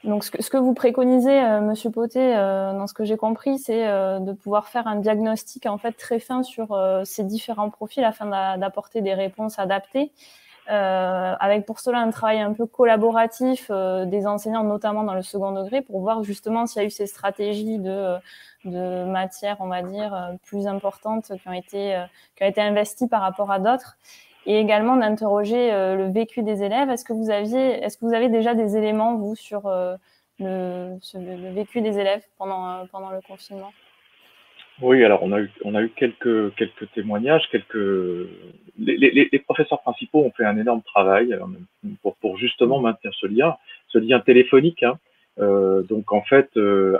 Donc, ce que vous préconisez, Monsieur Potet, dans ce que j'ai compris, c'est de pouvoir faire un diagnostic en fait très fin sur ces différents profils afin d'apporter des réponses adaptées, avec pour cela un travail un peu collaboratif des enseignants, notamment dans le second degré, pour voir justement s'il y a eu ces stratégies de matière, on va dire, plus importantes qui ont été investies par rapport à d'autres. Et également d'interroger le vécu des élèves. Est-ce que vous avez déjà des éléments, vous, sur le vécu des élèves pendant le confinement? Oui, alors on a eu quelques témoignages, les professeurs principaux ont fait un énorme travail pour justement maintenir ce lien téléphonique. Hein. Donc en fait,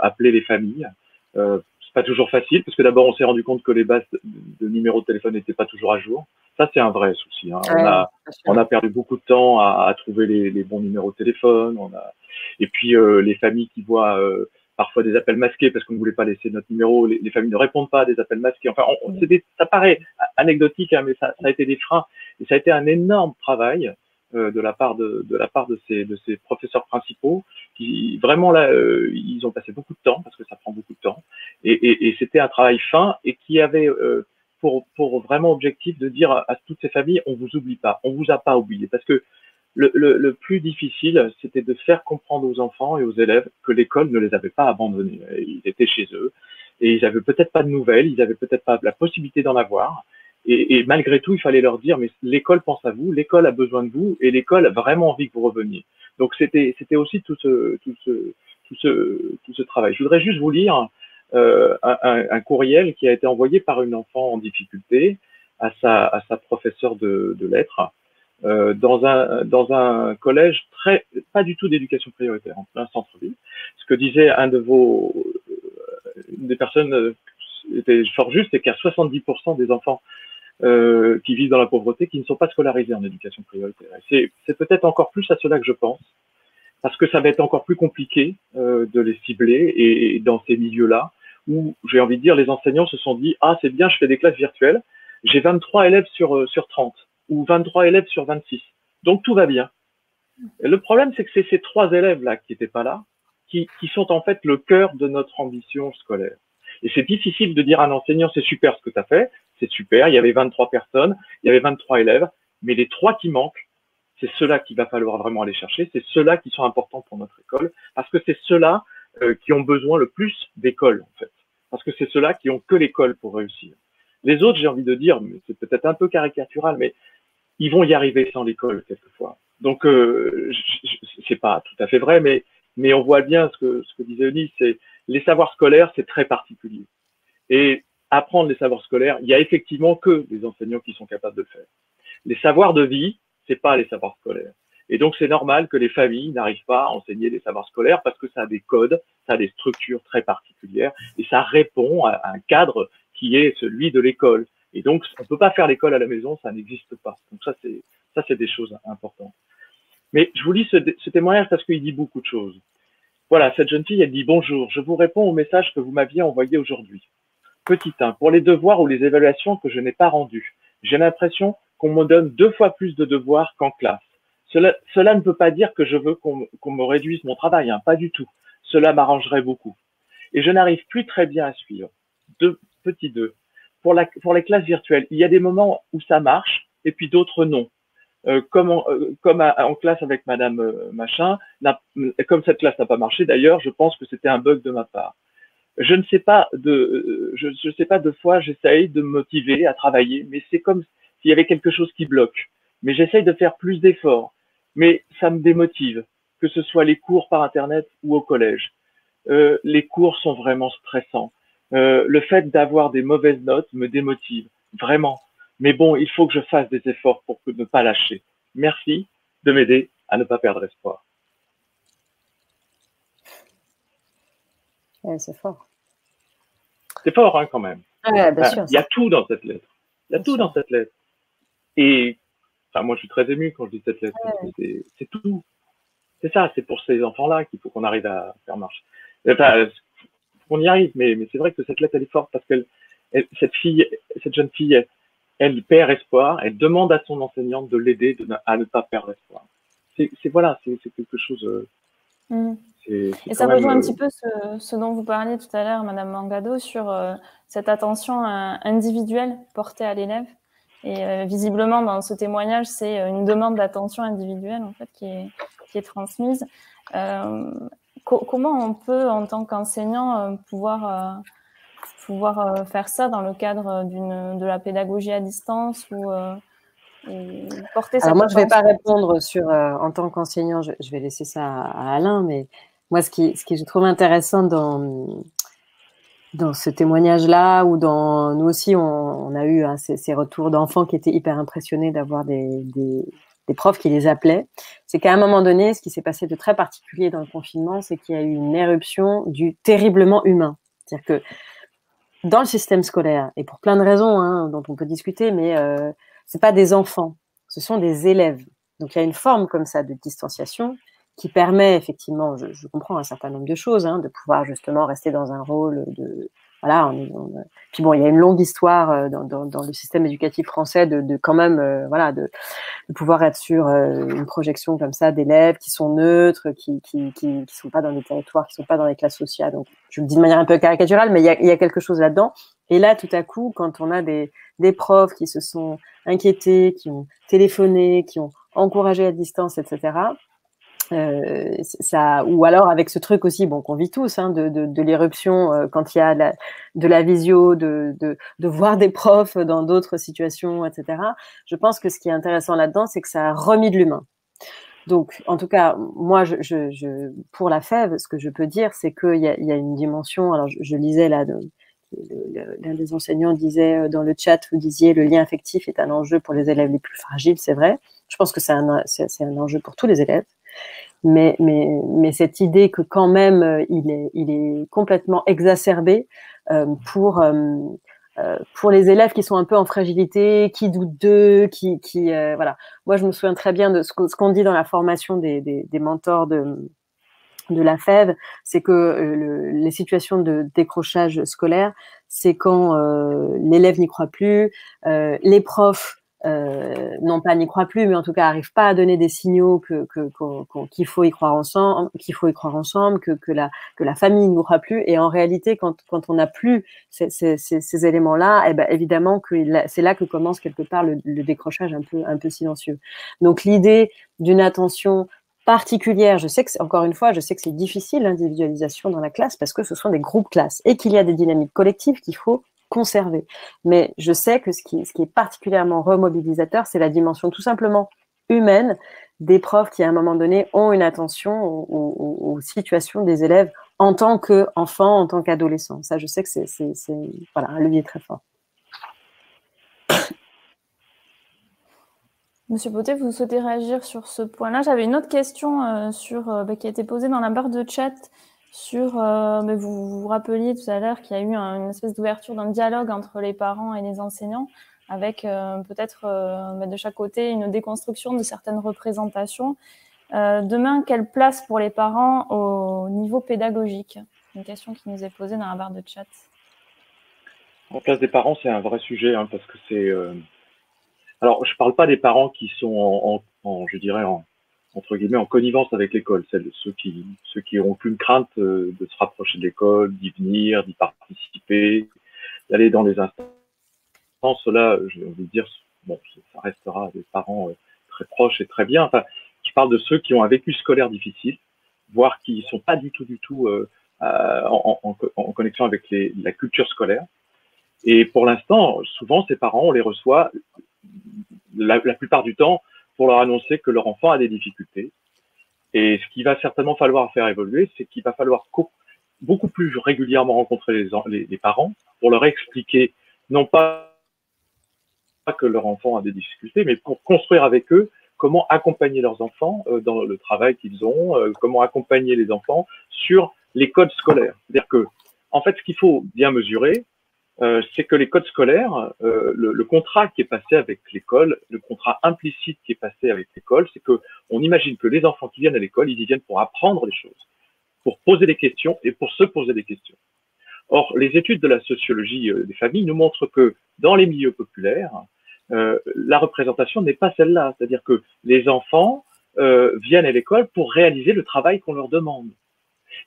appeler les familles. C'est pas toujours facile parce que d'abord on s'est rendu compte que les bases de numéros de téléphone n'étaient pas toujours à jour. Ça c'est un vrai souci. Hein. On a perdu beaucoup de temps à trouver les bons numéros de téléphone. Et puis les familles qui voient parfois des appels masqués parce qu'on ne voulait pas laisser notre numéro. Les familles ne répondent pas à des appels masqués. Enfin, ça paraît anecdotique, hein, mais ça a été des freins et ça a été un énorme travail de la part de ces professeurs principaux qui vraiment là ils ont passé beaucoup de temps parce que ça prend beaucoup de temps et c'était un travail fin et qui avait pour vraiment objectif de dire à toutes ces familles on vous oublie pas, on vous a pas oublié parce que le plus difficile, c'était de faire comprendre aux enfants et aux élèves que l'école ne les avait pas abandonnés. Ils étaient chez eux et ils avaient peut-être pas de nouvelles, ils avaient peut-être pas la possibilité d'en avoir. Et malgré tout, il fallait leur dire, mais l'école pense à vous, l'école a besoin de vous et l'école a vraiment envie que vous reveniez. Donc c'était aussi tout ce travail. Je voudrais juste vous lire un courriel qui a été envoyé par une enfant en difficulté à sa professeure de lettres. Dans un collège pas du tout d'éducation prioritaire, en plein centre-ville. Ce que disait des personnes était fort juste, c'est qu'il y a 70% des enfants qui vivent dans la pauvreté qui ne sont pas scolarisés en éducation prioritaire. C'est peut-être encore plus à cela que je pense, parce que ça va être encore plus compliqué de les cibler et dans ces milieux-là, où j'ai envie de dire, les enseignants se sont dit « Ah, c'est bien, je fais des classes virtuelles, j'ai 23 élèves sur 30. » ou 23 élèves sur 26. Donc tout va bien. Et le problème, c'est que c'est ces 3 élèves-là qui n'étaient pas là, qui sont en fait le cœur de notre ambition scolaire. Et c'est difficile de dire à un enseignant, c'est super ce que tu as fait, c'est super, il y avait 23 personnes, il y avait 23 élèves, mais les 3 qui manquent, c'est ceux-là qu'il va falloir vraiment aller chercher, c'est ceux-là qui sont importants pour notre école, parce que c'est ceux-là qui ont besoin le plus d'école, en fait. Parce que c'est ceux-là qui ont que l'école pour réussir. Les autres, j'ai envie de dire, mais c'est peut-être un peu caricatural, mais ils vont y arriver sans l'école, quelquefois. Donc, c'est pas tout à fait vrai, mais on voit bien ce que disait Eunice, c'est les savoirs scolaires, c'est très particulier. Et apprendre les savoirs scolaires, il y a effectivement que des enseignants qui sont capables de le faire. Les savoirs de vie, c'est pas les savoirs scolaires. Et donc, c'est normal que les familles n'arrivent pas à enseigner les savoirs scolaires parce que ça a des codes, ça a des structures très particulières et ça répond à un cadre qui est celui de l'école. Et donc, on ne peut pas faire l'école à la maison, ça n'existe pas. Donc ça, c'est des choses importantes. Mais je vous lis ce témoignage parce qu'il dit beaucoup de choses. Voilà, cette jeune fille, elle dit « Bonjour, je vous réponds au message que vous m'aviez envoyé aujourd'hui. Petit 1, pour les devoirs ou les évaluations que je n'ai pas rendues, j'ai l'impression qu'on me donne 2 fois plus de devoirs qu'en classe. Cela ne peut pas dire que je veux qu'on me réduise mon travail, hein, pas du tout. Cela m'arrangerait beaucoup. Et je n'arrive plus très bien à suivre. Petit 2. Pour les classes virtuelles, il y a des moments où ça marche et puis d'autres non. Comme en classe avec Madame Machin, comme cette classe n'a pas marché, d'ailleurs, je pense que c'était un bug de ma part. Je ne sais pas je sais pas, 2 fois, j'essaye de me motiver à travailler, mais c'est comme s'il y avait quelque chose qui bloque. Mais j'essaye de faire plus d'efforts, mais ça me démotive, que ce soit les cours par Internet ou au collège. Les cours sont vraiment stressants. Le fait d'avoir des mauvaises notes me démotive, vraiment. Mais bon, il faut que je fasse des efforts pour ne pas lâcher. Merci de m'aider à ne pas perdre espoir. Ouais, c'est fort. C'est fort, hein, quand même. Ouais, bien sûr. Il y a tout dans cette lettre. Il y a tout dans cette lettre. Et enfin, moi, je suis très ému quand je lis cette lettre. Ouais. C'est tout. C'est ça, c'est pour ces enfants-là qu'il faut qu'on arrive à faire marche. Enfin, qu'on y arrive, mais c'est vrai que cette lettre, elle est forte parce que cette jeune fille, elle perd espoir, elle demande à son enseignante de l'aider à ne pas perdre espoir. C'est quelque chose. Et ça rejoint un petit peu ce dont vous parliez tout à l'heure, Madame Mangado, sur cette attention individuelle portée à l'élève. Et visiblement, dans ce témoignage, c'est une demande d'attention individuelle en fait qui est transmise. Comment on peut, en tant qu'enseignant, pouvoir faire ça dans le cadre de la pédagogie à distance ou porter cette attention? Alors moi, je ne vais pas répondre sur en tant qu'enseignant. Je vais laisser ça à Alain, mais moi, ce qui je trouve intéressant dans ce témoignage-là, ou nous aussi, on a eu ces retours d'enfants qui étaient hyper impressionnés d'avoir des profs qui les appelaient, c'est qu'à un moment donné, ce qui s'est passé de très particulier dans le confinement, c'est qu'il y a eu une éruption du terriblement humain. C'est-à-dire que dans le système scolaire, et pour plein de raisons hein, dont on peut discuter, mais c'est pas des enfants, ce sont des élèves. Donc il y a une forme comme ça de distanciation qui permet effectivement, je comprends un certain nombre de choses, hein, de pouvoir justement rester dans un rôle de voilà. Puis bon, il y a une longue histoire dans le système éducatif français de quand même voilà de pouvoir être sur une projection comme ça d'élèves qui sont neutres, qui sont pas dans des territoires, qui sont pas dans des classes sociales. Donc je le dis de manière un peu caricaturale, mais il y a quelque chose là-dedans. Et là, tout à coup, quand on a des profs qui se sont inquiétés, qui ont téléphoné, qui ont encouragé à distance, etc. Ça, ou alors avec ce truc aussi, bon, qu'on vit tous, hein, de l'éruption quand il y a de la visio, de voir des profs dans d'autres situations, etc. Je pense que ce qui est intéressant là-dedans, c'est que ça a remis de l'humain. Donc, en tout cas, moi, pour la FEV, ce que je peux dire, c'est qu'il y a une dimension. Alors, je lisais là, l'un des enseignants disait dans le chat, vous disiez, le lien affectif est un enjeu pour les élèves les plus fragiles, c'est vrai. Je pense que c'est un enjeu pour tous les élèves. Mais cette idée que quand même il est complètement exacerbé pour les élèves qui sont un peu en fragilité, qui doutent d'eux, voilà. Moi, je me souviens très bien de ce qu'on dit dans la formation des mentors de la FEV, c'est que les situations de décrochage scolaire, c'est quand l'élève n'y croit plus, les profs non pas n'y croient plus, mais en tout cas n'arrivent pas à donner des signaux qu'il faut y croire ensemble, que la famille ne croit plus. Et en réalité, quand on n'a plus ces éléments-là, eh ben, évidemment que c'est là que commence quelque part le décrochage un peu silencieux. Donc l'idée d'une attention particulière, encore une fois, je sais que c'est difficile l'individualisation dans la classe parce que ce sont des groupes classes et qu'il y a des dynamiques collectives qu'il faut conserver. Mais je sais que ce qui est particulièrement remobilisateur, c'est la dimension tout simplement humaine des profs qui, à un moment donné, ont une attention aux situations des élèves en tant qu'enfants, en tant qu'adolescents. Ça, je sais que c'est voilà, un levier très fort. Monsieur Potet, vous souhaitez réagir sur ce point-là? J'avais une autre question qui a été posée dans la barre de chat mais vous vous rappeliez tout à l'heure qu'il y a eu une espèce d'ouverture d'un dialogue entre les parents et les enseignants avec peut-être de chaque côté une déconstruction de certaines représentations. Demain, quelle place pour les parents au niveau pédagogique? Une question qui nous est posée dans la barre de chat. La place des parents, c'est un vrai sujet parce que c'est... Alors, je parle pas des parents qui sont je dirais, entre guillemets, en connivence avec l'école. Ceux qui ont qu'une crainte de se rapprocher de l'école, d'y venir, d'y participer, d'aller dans les instances. Là, j'ai envie de dire, bon, ça restera des parents très proches et très bien. Enfin, je parle de ceux qui ont un vécu scolaire difficile, voire qui sont pas du tout en connexion avec la culture scolaire. Et pour l'instant, souvent, ces parents, on les reçoit la plupart du temps pour leur annoncer que leur enfant a des difficultés. Et ce qu'il va certainement falloir faire évoluer, c'est qu'il va falloir beaucoup plus régulièrement rencontrer les parents pour leur expliquer, non pas que leur enfant a des difficultés, mais pour construire avec eux comment accompagner leurs enfants dans le travail qu'ils ont, comment accompagner les enfants sur les codes scolaires. C'est-à-dire que, en fait, ce qu'il faut bien mesurer, c'est que les codes scolaires, le contrat qui est passé avec l'école, le contrat implicite qui est passé avec l'école, c'est que on imagine que les enfants qui viennent à l'école, ils y viennent pour apprendre des choses, pour poser des questions et pour se poser des questions. Or, les études de la sociologie des familles nous montrent que dans les milieux populaires, la représentation n'est pas celle-là. C'est-à-dire que les enfants viennent à l'école pour réaliser le travail qu'on leur demande.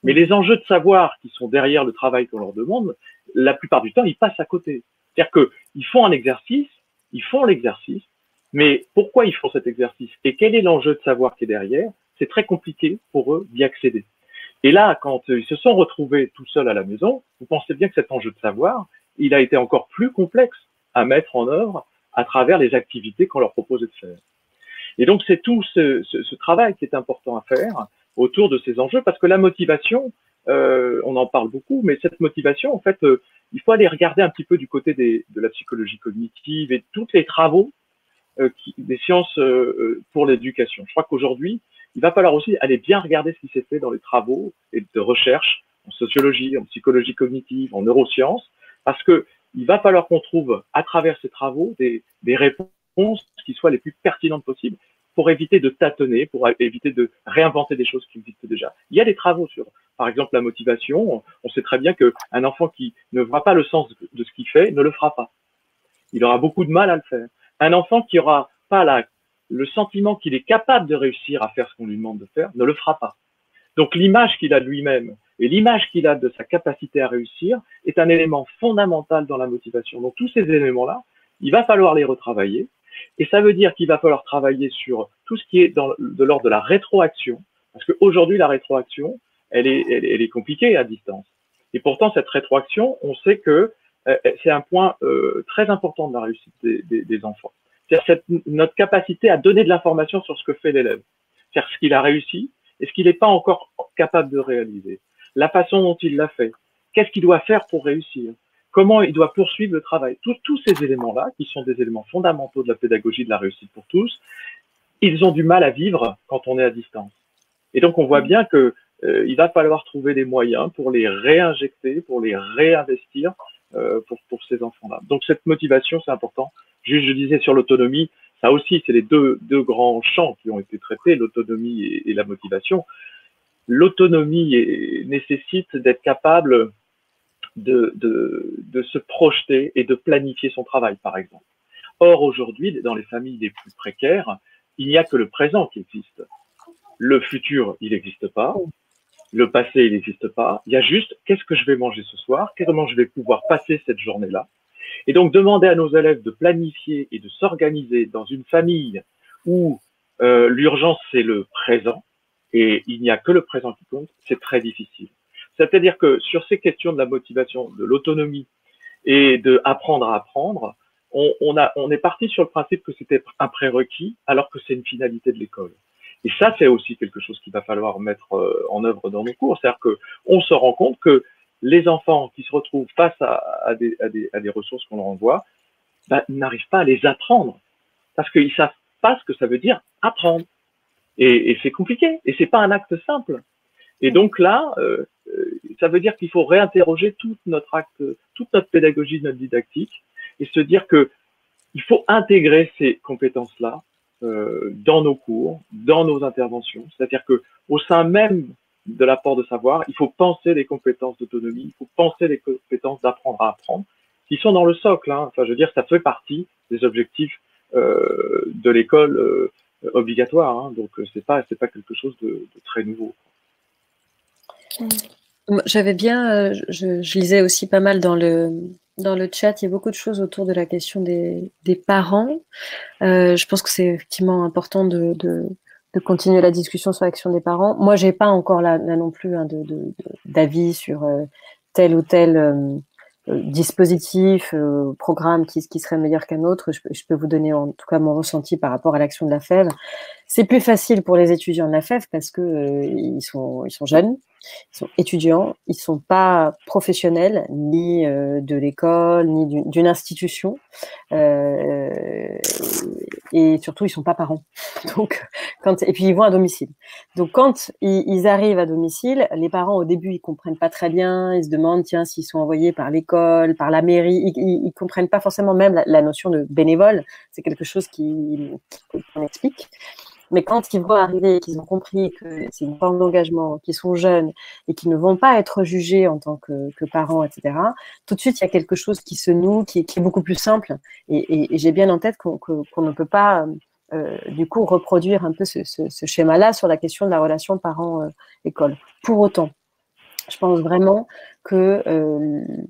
Mais les enjeux de savoir qui sont derrière le travail qu'on leur demande, la plupart du temps, ils passent à côté. C'est-à-dire qu'ils font un exercice, ils font l'exercice, mais pourquoi ils font cet exercice et quel est l'enjeu de savoir qui est derrière, c'est très compliqué pour eux d'y accéder. Et là, quand ils se sont retrouvés tout seuls à la maison, vous pensez bien que cet enjeu de savoir, il a été encore plus complexe à mettre en œuvre à travers les activités qu'on leur proposait de faire. Et donc, c'est tout ce travail qui est important à faire autour de ces enjeux, parce que la motivation, on en parle beaucoup, mais cette motivation, en fait, il faut aller regarder un petit peu du côté de la psychologie cognitive et tous les travaux des sciences pour l'éducation. Je crois qu'aujourd'hui, il va falloir aussi aller bien regarder ce qui s'est fait dans les travaux et de recherche en sociologie, en psychologie cognitive, en neurosciences, parce que il va falloir qu'on trouve à travers ces travaux des réponses qui soient les plus pertinentes possibles pour éviter de tâtonner, pour éviter de réinventer des choses qui existent déjà. Il y a des travaux sur, par exemple, la motivation. On sait très bien qu'un enfant qui ne voit pas le sens de ce qu'il fait ne le fera pas. Il aura beaucoup de mal à le faire. Un enfant qui n'aura pas le sentiment qu'il est capable de réussir à faire ce qu'on lui demande de faire ne le fera pas. Donc l'image qu'il a de lui-même et l'image qu'il a de sa capacité à réussir est un élément fondamental dans la motivation. Donc tous ces éléments-là, il va falloir les retravailler. Et ça veut dire qu'il va falloir travailler sur tout ce qui est de l'ordre de la rétroaction, parce qu'aujourd'hui, la rétroaction, elle est compliquée à distance. Et pourtant, cette rétroaction, on sait que c'est un point très important de la réussite des enfants. C'est-à-dire notre capacité à donner de l'information sur ce que fait l'élève. C'est-à-dire ce qu'il a réussi et ce qu'il n'est pas encore capable de réaliser. La façon dont il l'a fait. Qu'est-ce qu'il doit faire pour réussir? Comment il doit poursuivre le travail. Tous ces éléments-là, qui sont des éléments fondamentaux de la pédagogie de la réussite pour tous, ils ont du mal à vivre quand on est à distance. Et donc, on voit bien que il va falloir trouver des moyens pour les réinjecter, pour les réinvestir pour ces enfants-là. Donc, cette motivation, c'est important. Juste, je disais sur l'autonomie, ça aussi, c'est les deux grands champs qui ont été traités, l'autonomie et la motivation. L'autonomie nécessite d'être capable de se projeter et de planifier son travail, par exemple. Or, aujourd'hui, dans les familles les plus précaires, il n'y a que le présent qui existe. Le futur, il n'existe pas. Le passé, il n'existe pas. Il y a juste qu'est-ce que je vais manger ce soir, comment je vais pouvoir passer cette journée-là. Et donc, demander à nos élèves de planifier et de s'organiser dans une famille où l'urgence, c'est le présent, et il n'y a que le présent qui compte, c'est très difficile. C'est-à-dire que sur ces questions de la motivation, de l'autonomie et de apprendre à apprendre, on est parti sur le principe que c'était un prérequis alors que c'est une finalité de l'école. Et ça, c'est aussi quelque chose qu'il va falloir mettre en œuvre dans nos cours. C'est-à-dire qu'on se rend compte que les enfants qui se retrouvent face à des ressources qu'on leur envoie, ben, n'arrivent pas à les apprendre parce qu'ils savent pas ce que ça veut dire apprendre. Et c'est compliqué. Et c'est pas un acte simple. Et donc là, ça veut dire qu'il faut réinterroger toute notre pédagogie, notre didactique, et se dire que il faut intégrer ces compétences-là dans nos cours, dans nos interventions. C'est-à-dire que au sein même de l'apport de savoir, il faut penser les compétences d'autonomie, il faut penser les compétences d'apprendre à apprendre, qui sont dans le socle. Hein. Enfin, je veux dire, ça fait partie des objectifs de l'école obligatoire. Hein. Donc, c'est pas quelque chose de très nouveau. J'avais bien, je lisais aussi pas mal dans le chat, il y a beaucoup de choses autour de la question des parents. Je pense que c'est effectivement important de continuer la discussion sur l'action des parents. Moi, j'ai pas encore là non plus d'avis sur tel ou tel dispositif, programme qui serait meilleur qu'un autre. Je peux vous donner en tout cas mon ressenti par rapport à l'action de la FEV. C'est plus facile pour les étudiants de la FEV parce que ils sont jeunes, ils sont étudiants, ils sont pas professionnels ni de l'école ni d'une institution et surtout ils sont pas parents. Donc et puis ils vont à domicile. Donc quand ils arrivent à domicile, les parents au début ils comprennent pas très bien, ils se demandent tiens s'ils sont envoyés par l'école, par la mairie, ils comprennent pas forcément même la notion de bénévole. C'est quelque chose qu'on explique. Mais quand ils vont arriver, qu'ils ont compris que c'est une forme d'engagement, qu'ils sont jeunes et qu'ils ne vont pas être jugés en tant que parents, etc., tout de suite, il y a quelque chose qui se noue, qui est beaucoup plus simple. Et j'ai bien en tête qu'on ne peut pas, du coup, reproduire un peu ce schéma-là sur la question de la relation parent-école. Pour autant, je pense vraiment que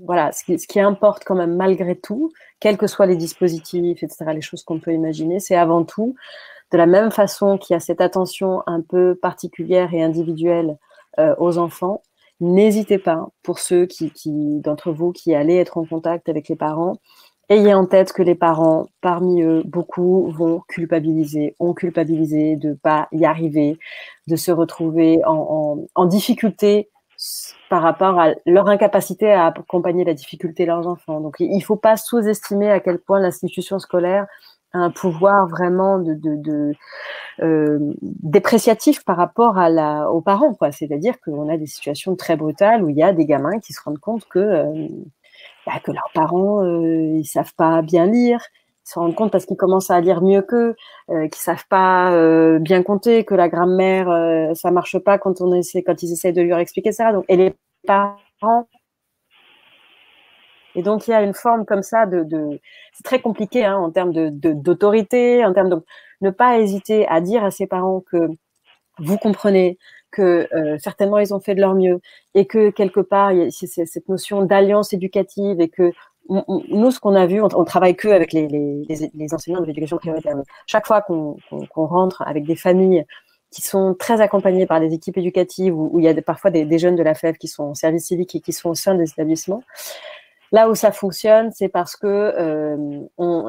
voilà, ce qui importe quand même malgré tout, quels que soient les dispositifs, etc., les choses qu'on peut imaginer, c'est avant tout de la même façon qu'il y a cette attention un peu particulière et individuelle aux enfants, n'hésitez pas, pour ceux d'entre vous qui allaient être en contact avec les parents, ayez en tête que les parents, parmi eux, beaucoup ont culpabilisé de ne pas y arriver, de se retrouver en difficulté par rapport à leur incapacité à accompagner la difficulté de leurs enfants. Donc, il ne faut pas sous-estimer à quel point l'institution scolaire un pouvoir vraiment dépréciatif par rapport aux parents, quoi. C'est-à-dire qu'on a des situations très brutales où il y a des gamins qui se rendent compte que leurs parents ils savent pas bien lire, ils se rendent compte parce qu'ils commencent à lire mieux qu'eux, qu'ils savent pas bien compter, que la grammaire ça marche pas quand ils essayent de leur expliquer ça. Donc, et les parents. Et donc, il y a une forme comme ça c'est très compliqué hein, en termes d'autorité, en termes de ne pas hésiter à dire à ses parents que vous comprenez que certainement ils ont fait de leur mieux et que quelque part, il y a cette notion d'alliance éducative et que nous, ce qu'on a vu, on travaille que avec les enseignants de l'éducation prioritaire. Chaque fois qu'on rentre avec des familles qui sont très accompagnées par des équipes éducatives où il y a parfois des jeunes de la FEV qui sont en service civique et qui sont au sein des établissements, là où ça fonctionne, c'est parce que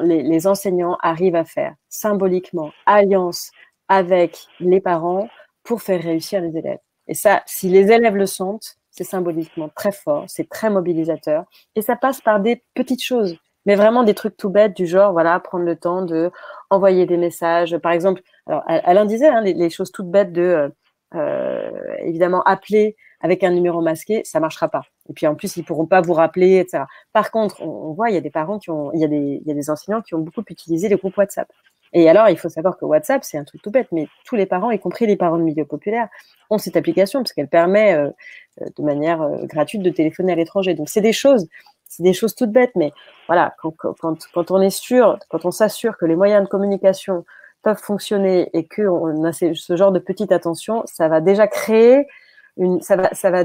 les enseignants arrivent à faire symboliquement alliance avec les parents pour faire réussir les élèves. Et ça, si les élèves le sentent, c'est symboliquement très fort, c'est très mobilisateur. Et ça passe par des petites choses, mais vraiment des trucs tout bêtes du genre, voilà, prendre le temps de envoyer des messages. Par exemple, alors Alain disait hein, les choses toutes bêtes de, évidemment, appeler avec un numéro masqué, ça marchera pas. Et puis en plus, ils pourront pas vous rappeler, etc. Par contre, on voit, il y a des parents il y a des enseignants qui ont beaucoup utilisé les groupes WhatsApp. Et alors, il faut savoir que WhatsApp, c'est un truc tout bête, mais tous les parents, y compris les parents de milieu populaire, ont cette application parce qu'elle permet de manière gratuite de téléphoner à l'étranger. Donc, c'est des choses c'est des choses toutes bêtes, mais voilà, quand on est sûr, quand on s'assure que les moyens de communication peuvent fonctionner et qu'on a ce genre de petite attention, ça va déjà créer ça va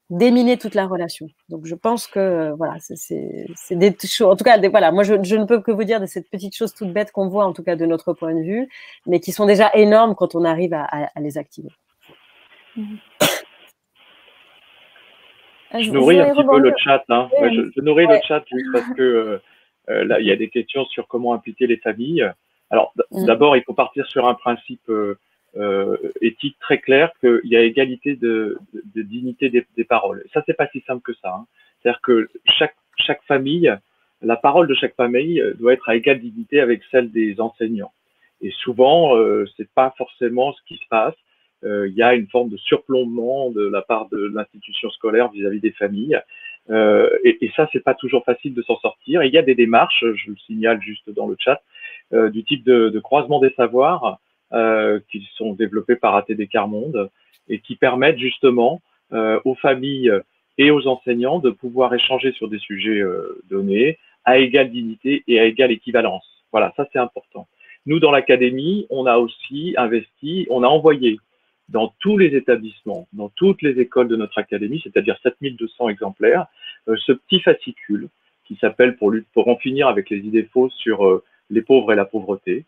déminer toute la relation. Donc, je pense que, voilà, c'est des choses, en tout cas, voilà, moi, je ne peux que vous dire de ces petites choses toutes bêtes qu'on voit, en tout cas, de notre point de vue, mais qui sont déjà énormes quand on arrive à les activer. Je nourris un petit peu le chat, hein. Ouais, je nourris le chat juste parce que là, il y a des questions sur comment impliquer les familles. Alors, d'abord, il faut partir sur un principe éthique très clair qu'il y a égalité de dignité des paroles. Ça, c'est pas si simple que ça, hein. C'est-à-dire que chaque famille, la parole de chaque famille doit être à égale dignité avec celle des enseignants. Et souvent, c'est pas forcément ce qui se passe. Il y a une forme de surplombement de la part de l'institution scolaire vis-à-vis des familles. Et ça, c'est pas toujours facile de s'en sortir. Et il y a des démarches, je le signale juste dans le chat, du type de croisement des savoirs qui sont développés par ATD Quart Monde et qui permettent justement aux familles et aux enseignants de pouvoir échanger sur des sujets donnés à égale dignité et à égale équivalence. Voilà, ça c'est important. Nous, dans l'académie, on a aussi investi, on a envoyé dans tous les établissements, dans toutes les écoles de notre académie, c'est-à-dire 7200 exemplaires, ce petit fascicule qui s'appelle pour en finir avec les idées fausses sur les pauvres et la pauvreté,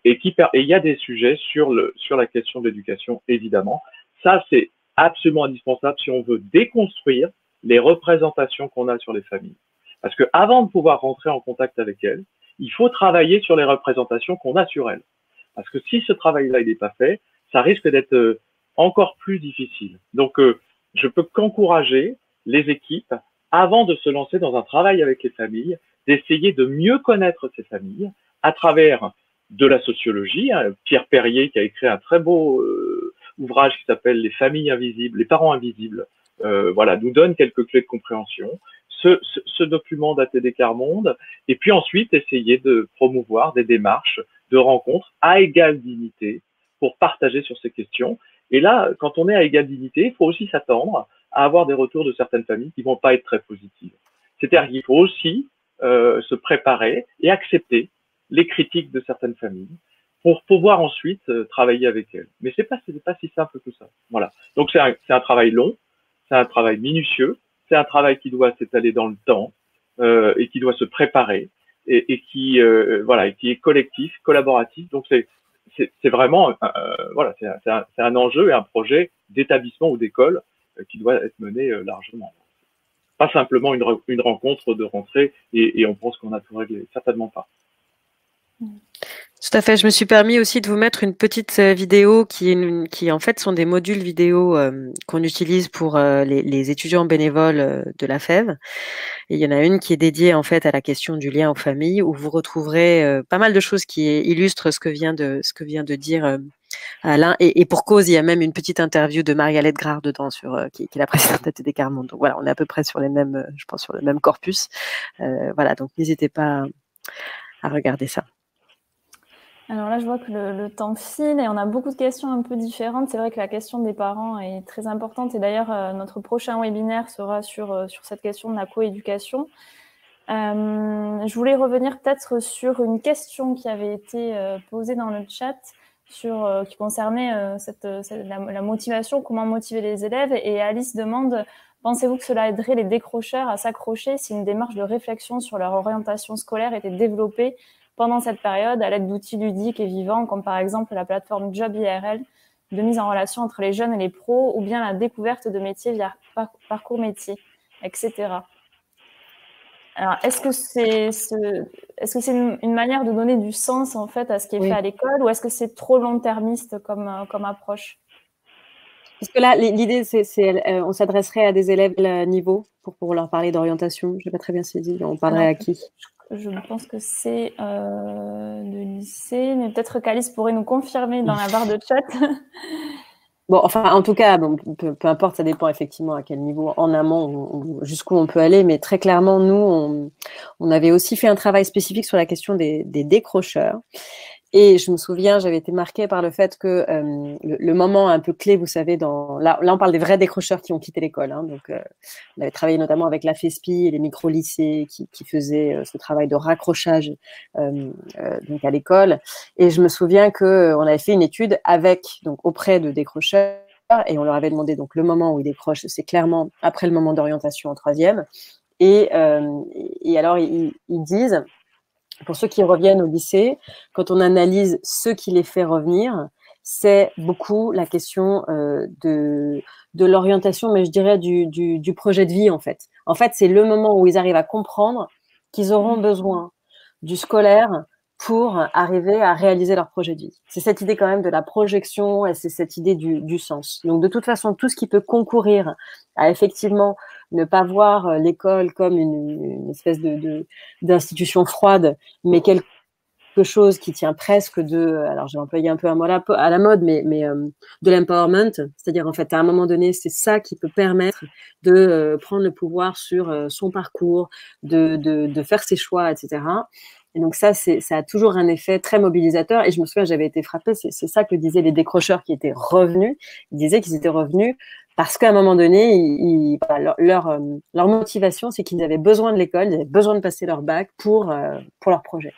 et il y a des sujets sur la question de l'éducation, évidemment. Ça, c'est absolument indispensable si on veut déconstruire les représentations qu'on a sur les familles. Parce que avant de pouvoir rentrer en contact avec elles, il faut travailler sur les représentations qu'on a sur elles. Parce que si ce travail-là, il n'est pas fait, ça risque d'être encore plus difficile. Donc, je peux qu'encourager les équipes, avant de se lancer dans un travail avec les familles, d'essayer de mieux connaître ces familles à travers de la sociologie. Hein. Pierre Perrier, qui a écrit un très beau ouvrage qui s'appelle Les familles invisibles, les parents invisibles, voilà, nous donne quelques clés de compréhension. Ce document d'ATD Quart Monde, et puis ensuite essayer de promouvoir des démarches de rencontres à égale dignité pour partager sur ces questions. Et là, quand on est à égale dignité, il faut aussi s'attendre à avoir des retours de certaines familles qui vont pas être très positives. C'est-à-dire qu'il faut aussi se préparer et accepter les critiques de certaines familles pour pouvoir ensuite travailler avec elles. Mais c'est pas si simple que ça. Voilà. Donc c'est un travail long, c'est un travail minutieux, c'est un travail qui doit s'étaler dans le temps et qui doit se préparer et qui voilà, et qui est collectif, collaboratif. Donc c'est vraiment voilà, c'est un enjeu et un projet d'établissement ou d'école qui doit être mené largement. Pas simplement une rencontre de rentrée et on pense qu'on a tout réglé. Certainement pas. Tout à fait. Je me suis permis aussi de vous mettre une petite vidéo qui en fait sont des modules vidéo qu'on utilise pour les étudiants bénévoles de la FEV. Et il y en a une qui est dédiée en fait à la question du lien aux familles, où vous retrouverez pas mal de choses qui illustrent ce que vient de dire Alain. Et pour cause, il y a même une petite interview de Marie-Alette Grard dedans qui est la présidente d'ATD Quart Monde. Donc voilà, on est à peu près sur les mêmes, je pense, sur le même corpus. Voilà, donc n'hésitez pas à regarder ça. Alors là, je vois que le temps file et on a beaucoup de questions un peu différentes. C'est vrai que la question des parents est très importante et d'ailleurs, notre prochain webinaire sera sur cette question de la coéducation. Je voulais revenir peut-être sur une question qui avait été posée dans le chat qui concernait la motivation, comment motiver les élèves. Et Alice demande, pensez-vous que cela aiderait les décrocheurs à s'accrocher si une démarche de réflexion sur leur orientation scolaire était développée pendant cette période à l'aide d'outils ludiques et vivants, comme par exemple la plateforme Job IRL, de mise en relation entre les jeunes et les pros, ou bien la découverte de métiers via parcours métiers, etc. Alors, est-ce que c'est une manière de donner du sens en fait à ce qui est fait à l'école, ou est-ce que c'est trop long-termiste comme approche? Parce que là, l'idée, on s'adresserait à des élèves niveau pour leur parler d'orientation. Je n'ai pas très bien saisi. On parlerait à qui? Je pense que c'est de lycée, mais peut-être qu'Alice pourrait nous confirmer dans la barre de chat. Bon, enfin, en tout cas, bon, peu importe, ça dépend effectivement à quel niveau en amont, jusqu'où on peut aller. Mais très clairement, nous, on avait aussi fait un travail spécifique sur la question des décrocheurs. Et je me souviens, j'avais été marquée par le fait que le moment un peu clé, vous savez, là, on parle des vrais décrocheurs qui ont quitté l'école. Hein, donc, on avait travaillé notamment avec la FESPI et les micro-lycées qui faisaient ce travail de raccrochage donc à l'école. Et je me souviens qu'on avait fait une étude donc auprès de décrocheurs et on leur avait demandé donc le moment où ils décrochent, c'est clairement après le moment d'orientation en troisième. Et alors, ils disent, pour ceux qui reviennent au lycée, quand on analyse ce qui les fait revenir, c'est beaucoup la question de l'orientation, mais je dirais du projet de vie, en fait. En fait, c'est le moment où ils arrivent à comprendre qu'ils auront besoin du scolaire pour arriver à réaliser leur projet de vie. C'est cette idée quand même de la projection et c'est cette idée du sens. Donc, de toute façon, tout ce qui peut concourir à effectivement ne pas voir l'école comme une espèce d'institution froide, mais quelque chose qui tient presque alors j'ai employé un peu un mot à la mode, mais de l'empowerment, c'est-à-dire en fait à un moment donné, c'est ça qui peut permettre de prendre le pouvoir sur son parcours, de faire ses choix, etc. Et donc ça a toujours un effet très mobilisateur. Et je me souviens, j'avais été frappée, c'est ça que disaient les décrocheurs qui étaient revenus. Ils disaient qu'ils étaient revenus parce qu'à un moment donné, leur motivation, c'est qu'ils avaient besoin de l'école, ils avaient besoin de passer leur bac pour leur projet.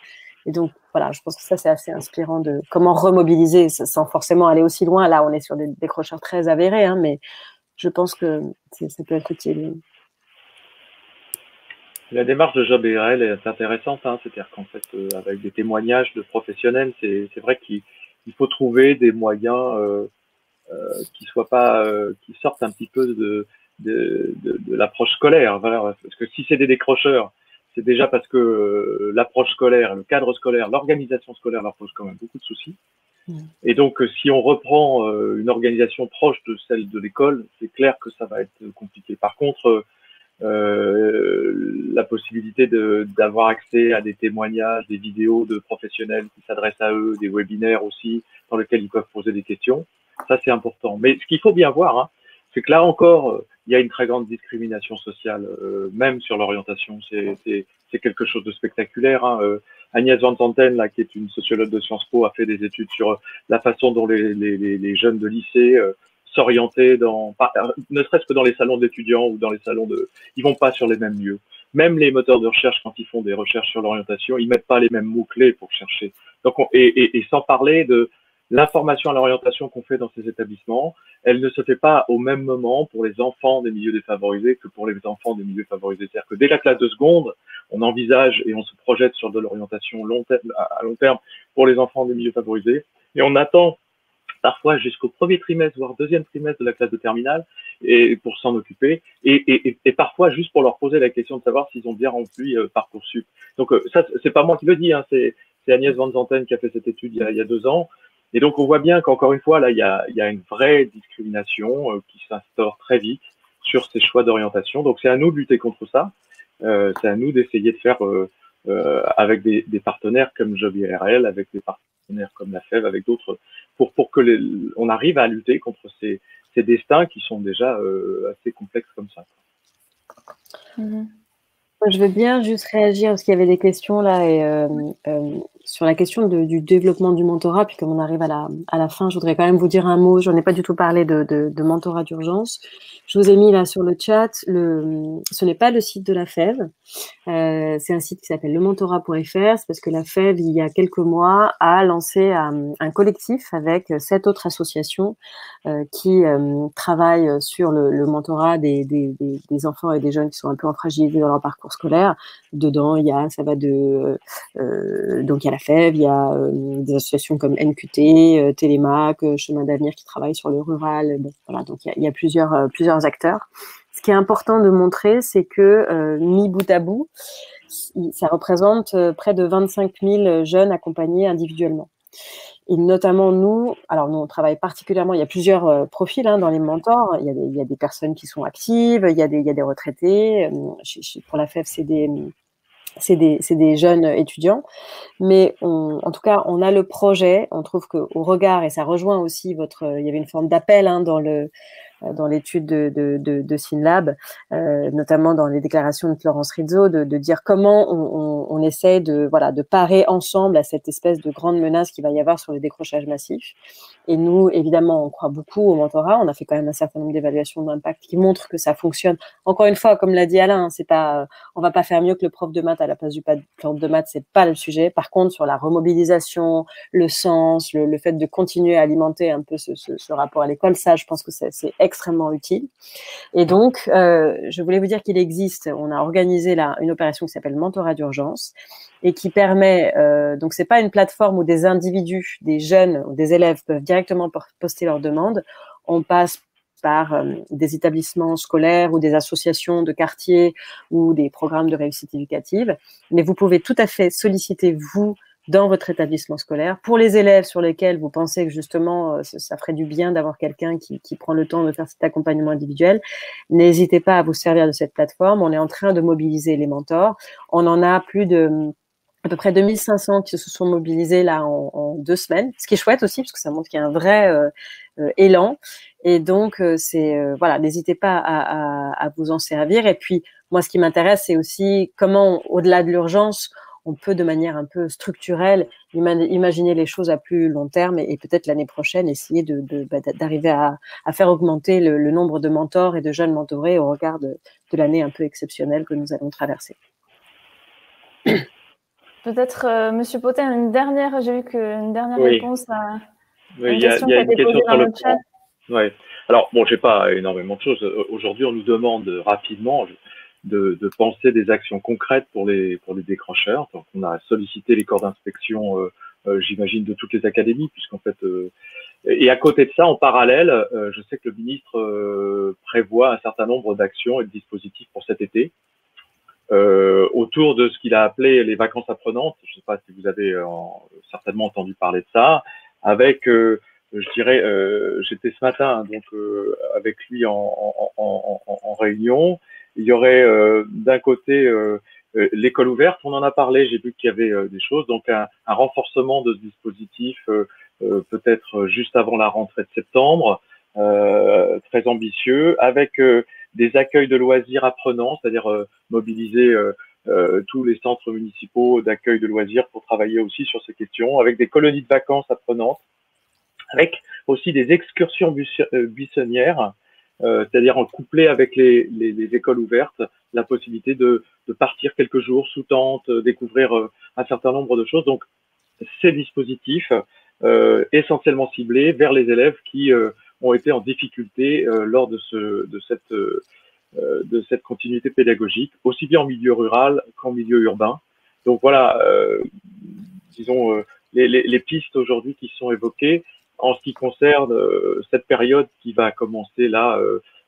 Et donc, voilà, je pense que ça, c'est assez inspirant de comment remobiliser sans forcément aller aussi loin. Là, on est sur des décrocheurs très avérés, hein, mais je pense que ça peut être utile. La démarche de Job IRL est intéressante, hein, c'est-à-dire qu'en fait, avec des témoignages de professionnels, c'est vrai qu'il faut trouver des moyens qui soient pas, qui sortent un petit peu de l'approche scolaire. Voilà, parce que si c'est des décrocheurs, c'est déjà parce que l'approche scolaire, le cadre scolaire, l'organisation scolaire leur pose quand même beaucoup de soucis. Et donc, si on reprend une organisation proche de celle de l'école, c'est clair que ça va être compliqué. Par contre, la possibilité d'avoir accès à des témoignages, des vidéos de professionnels qui s'adressent à eux, des webinaires aussi, dans lesquels ils peuvent poser des questions, ça c'est important. Mais ce qu'il faut bien voir, hein, c'est que là encore, il y a une très grande discrimination sociale, même sur l'orientation. C'est quelque chose de spectaculaire. Hein. Agnès Van Santen, là, qui est une sociologue de Sciences Po, a fait des études sur la façon dont les jeunes de lycée s'orienter ne serait-ce que dans les salons d'étudiants ou dans les salons ils vont pas sur les mêmes lieux. Même les moteurs de recherche, quand ils font des recherches sur l'orientation, ils mettent pas les mêmes mots-clés pour chercher. Donc, et sans parler de l'information à l'orientation qu'on fait dans ces établissements, elle ne se fait pas au même moment pour les enfants des milieux défavorisés que pour les enfants des milieux favorisés. C'est-à-dire que dès la classe de seconde, on envisage et on se projette sur de l'orientation à long terme pour les enfants des milieux favorisés, et on attend parfois jusqu'au premier trimestre, voire deuxième trimestre de la classe de terminale, et pour s'en occuper, et parfois juste pour leur poser la question de savoir s'ils ont bien rempli Parcoursup. Donc ça, c'est pas moi qui le dis, hein, c'est Agnès Van Santen qui a fait cette étude il y a 2 ans. Et donc on voit bien qu'encore une fois, là, il y a une vraie discrimination qui s'instaure très vite sur ces choix d'orientation. Donc c'est à nous de lutter contre ça. C'est à nous d'essayer de faire avec des partenaires comme Job IRL, avec des partenaires comme la FEV, avec d'autres, pour que on arrive à lutter contre ces destins qui sont déjà assez complexes comme ça. Je veux bien juste réagir parce qu'il y avait des questions là et sur la question du développement du mentorat. Puis comme on arrive à la fin, je voudrais quand même vous dire un mot. J'en ai pas du tout parlé de mentorat d'urgence. Je vous ai mis là sur le chat. Ce n'est pas le site de la FEV. C'est un site qui s'appelle lementorat.fr. C'est parce que la FEV, il y a quelques mois, a lancé un collectif avec 7 autres associations qui travaillent sur le mentorat des enfants et des jeunes qui sont un peu fragilisés dans leur parcours scolaire. Dedans, il y a donc il y a la FEV, il y a des associations comme NQT, Télémac, Chemin d'avenir qui travaillent sur le rural. Bon, voilà, donc il y a plusieurs acteurs. Ce qui est important de montrer, c'est que mis bout à bout, ça représente près de 25 000 jeunes accompagnés individuellement. Et notamment nous, on travaille particulièrement, il y a plusieurs profils dans les mentors. Il y a des personnes qui sont actives, il y a des retraités. Pour la FEV, c'est des jeunes étudiants. Mais en tout cas, on a le projet. On trouve qu'au regard, et ça rejoint aussi il y avait une forme d'appel dans dans l'étude de Synlab, notamment dans les déclarations de Florence Rizzo, de dire comment on essaie de parer ensemble à cette espèce de grande menace qu'il va y avoir sur le décrochage massif. Et nous, évidemment, on croit beaucoup au mentorat. On a fait quand même un certain nombre d'évaluations d'impact qui montrent que ça fonctionne. Encore une fois, comme l'a dit Alain, c'est pas, on va pas faire mieux que le prof de maths à la place du prof de maths, c'est pas le sujet. Par contre, sur la remobilisation, le sens, le fait de continuer à alimenter un peu ce rapport à l'école, ça, je pense que c'est extrêmement utile. Et donc, je voulais vous dire qu'il existe, on a organisé là une opération qui s'appelle Mentorat d'urgence et qui permet, donc c'est pas une plateforme où des individus, des jeunes ou des élèves peuvent directement poster leurs demandes. On passe par des établissements scolaires ou des associations de quartier ou des programmes de réussite éducative. Mais vous pouvez tout à fait solliciter, vous, dans votre établissement scolaire. Pour les élèves sur lesquels vous pensez que justement ça ferait du bien d'avoir quelqu'un qui prend le temps de faire cet accompagnement individuel, n'hésitez pas à vous servir de cette plateforme. On est en train de mobiliser les mentors. On en a à peu près 2500 qui se sont mobilisés là en 2 semaines, ce qui est chouette aussi parce que ça montre qu'il y a un vrai élan. Et donc voilà, n'hésitez pas à vous en servir. Et puis moi, ce qui m'intéresse, c'est aussi comment, au-delà de l'urgence, on peut de manière un peu structurelle imaginer les choses à plus long terme et peut-être l'année prochaine essayer d'arriver à faire augmenter le nombre de mentors et de jeunes mentorés au regard de l'année un peu exceptionnelle que nous allons traverser. Peut-être, Monsieur Potin, j'ai vu qu'une dernière réponse à une question qui a été posée dans le chat. Ouais. Alors, bon, j'ai pas énormément de choses. Aujourd'hui, on nous demande rapidement de penser des actions concrètes pour les décrocheurs. Donc, on a sollicité les corps d'inspection, j'imagine, de toutes les académies, puisqu'en fait, et à côté de ça, en parallèle, je sais que le ministre prévoit un certain nombre d'actions et de dispositifs pour cet été. Autour de ce qu'il a appelé les vacances apprenantes. Je ne sais pas si vous avez certainement entendu parler de ça, avec, je dirais, j'étais ce matin donc avec lui en réunion. Il y aurait d'un côté l'école ouverte, on en a parlé, j'ai vu qu'il y avait des choses, donc un renforcement de ce dispositif peut-être juste avant la rentrée de septembre, très ambitieux, avec des accueils de loisirs apprenants, c'est-à-dire mobiliser tous les centres municipaux d'accueil de loisirs pour travailler aussi sur ces questions, avec des colonies de vacances apprenantes, avec aussi des excursions buissonnières, c'est-à-dire en couplé avec les écoles ouvertes, la possibilité de partir quelques jours sous tente, découvrir un certain nombre de choses. Donc, ces dispositifs essentiellement ciblés vers les élèves qui ont été en difficulté lors de cette continuité pédagogique, aussi bien en milieu rural qu'en milieu urbain. Donc voilà, disons, les pistes aujourd'hui qui sont évoquées en ce qui concerne cette période qui va commencer là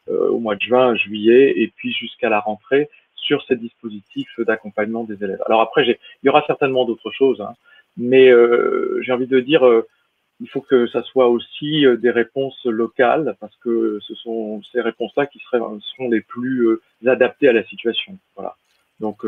au mois de juin, juillet, et puis jusqu'à la rentrée sur ces dispositifs d'accompagnement des élèves. Alors après, il y aura certainement d'autres choses, hein, mais j'ai envie de dire, il faut que ça soit aussi des réponses locales, parce que ce sont ces réponses-là qui seront les plus adaptées à la situation. Voilà. Donc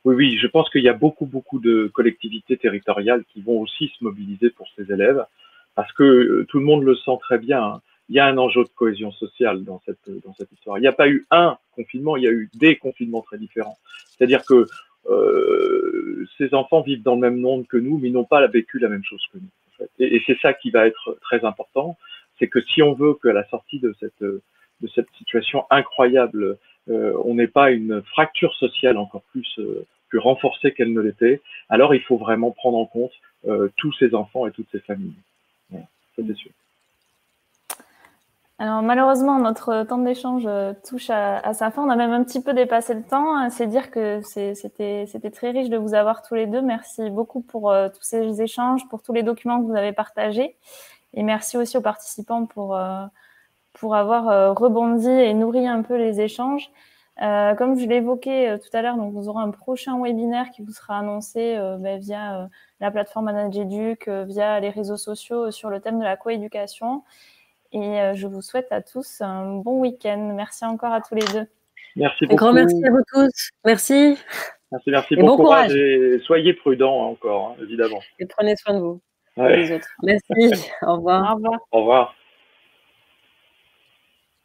oui, je pense qu'il y a beaucoup de collectivités territoriales qui vont aussi se mobiliser pour ces élèves, parce que tout le monde le sent très bien, hein. Il y a un enjeu de cohésion sociale dans cette histoire. Il n'y a pas eu un confinement, il y a eu des confinements très différents. C'est-à-dire que ces enfants vivent dans le même monde que nous, mais ils n'ont pas vécu la même chose que nous. En fait. Et c'est ça qui va être très important, c'est que si on veut qu'à la sortie de cette situation incroyable, on n'ait pas une fracture sociale encore plus renforcée qu'elle ne l'était, alors il faut vraiment prendre en compte tous ces enfants et toutes ces familles. Voilà, ça c'est sûr. Alors malheureusement, notre temps d'échange touche à sa fin. On a même un petit peu dépassé le temps. C'est dire que c'était très riche de vous avoir tous les deux. Merci beaucoup pour tous ces échanges, pour tous les documents que vous avez partagés. Et merci aussi aux participants pour avoir rebondi et nourri un peu les échanges. Comme je l'ai évoqué tout à l'heure, donc vous aurez un prochain webinaire qui vous sera annoncé via la plateforme Manageduc, via les réseaux sociaux sur le thème de la coéducation. Et je vous souhaite à tous un bon week-end. Merci encore à tous les deux. Merci beaucoup. Un grand merci à vous tous. Merci. Merci. Et bon courage. Et soyez prudents encore, hein, évidemment. Et prenez soin de vous et des autres. Merci. Au revoir. Au revoir. Au revoir.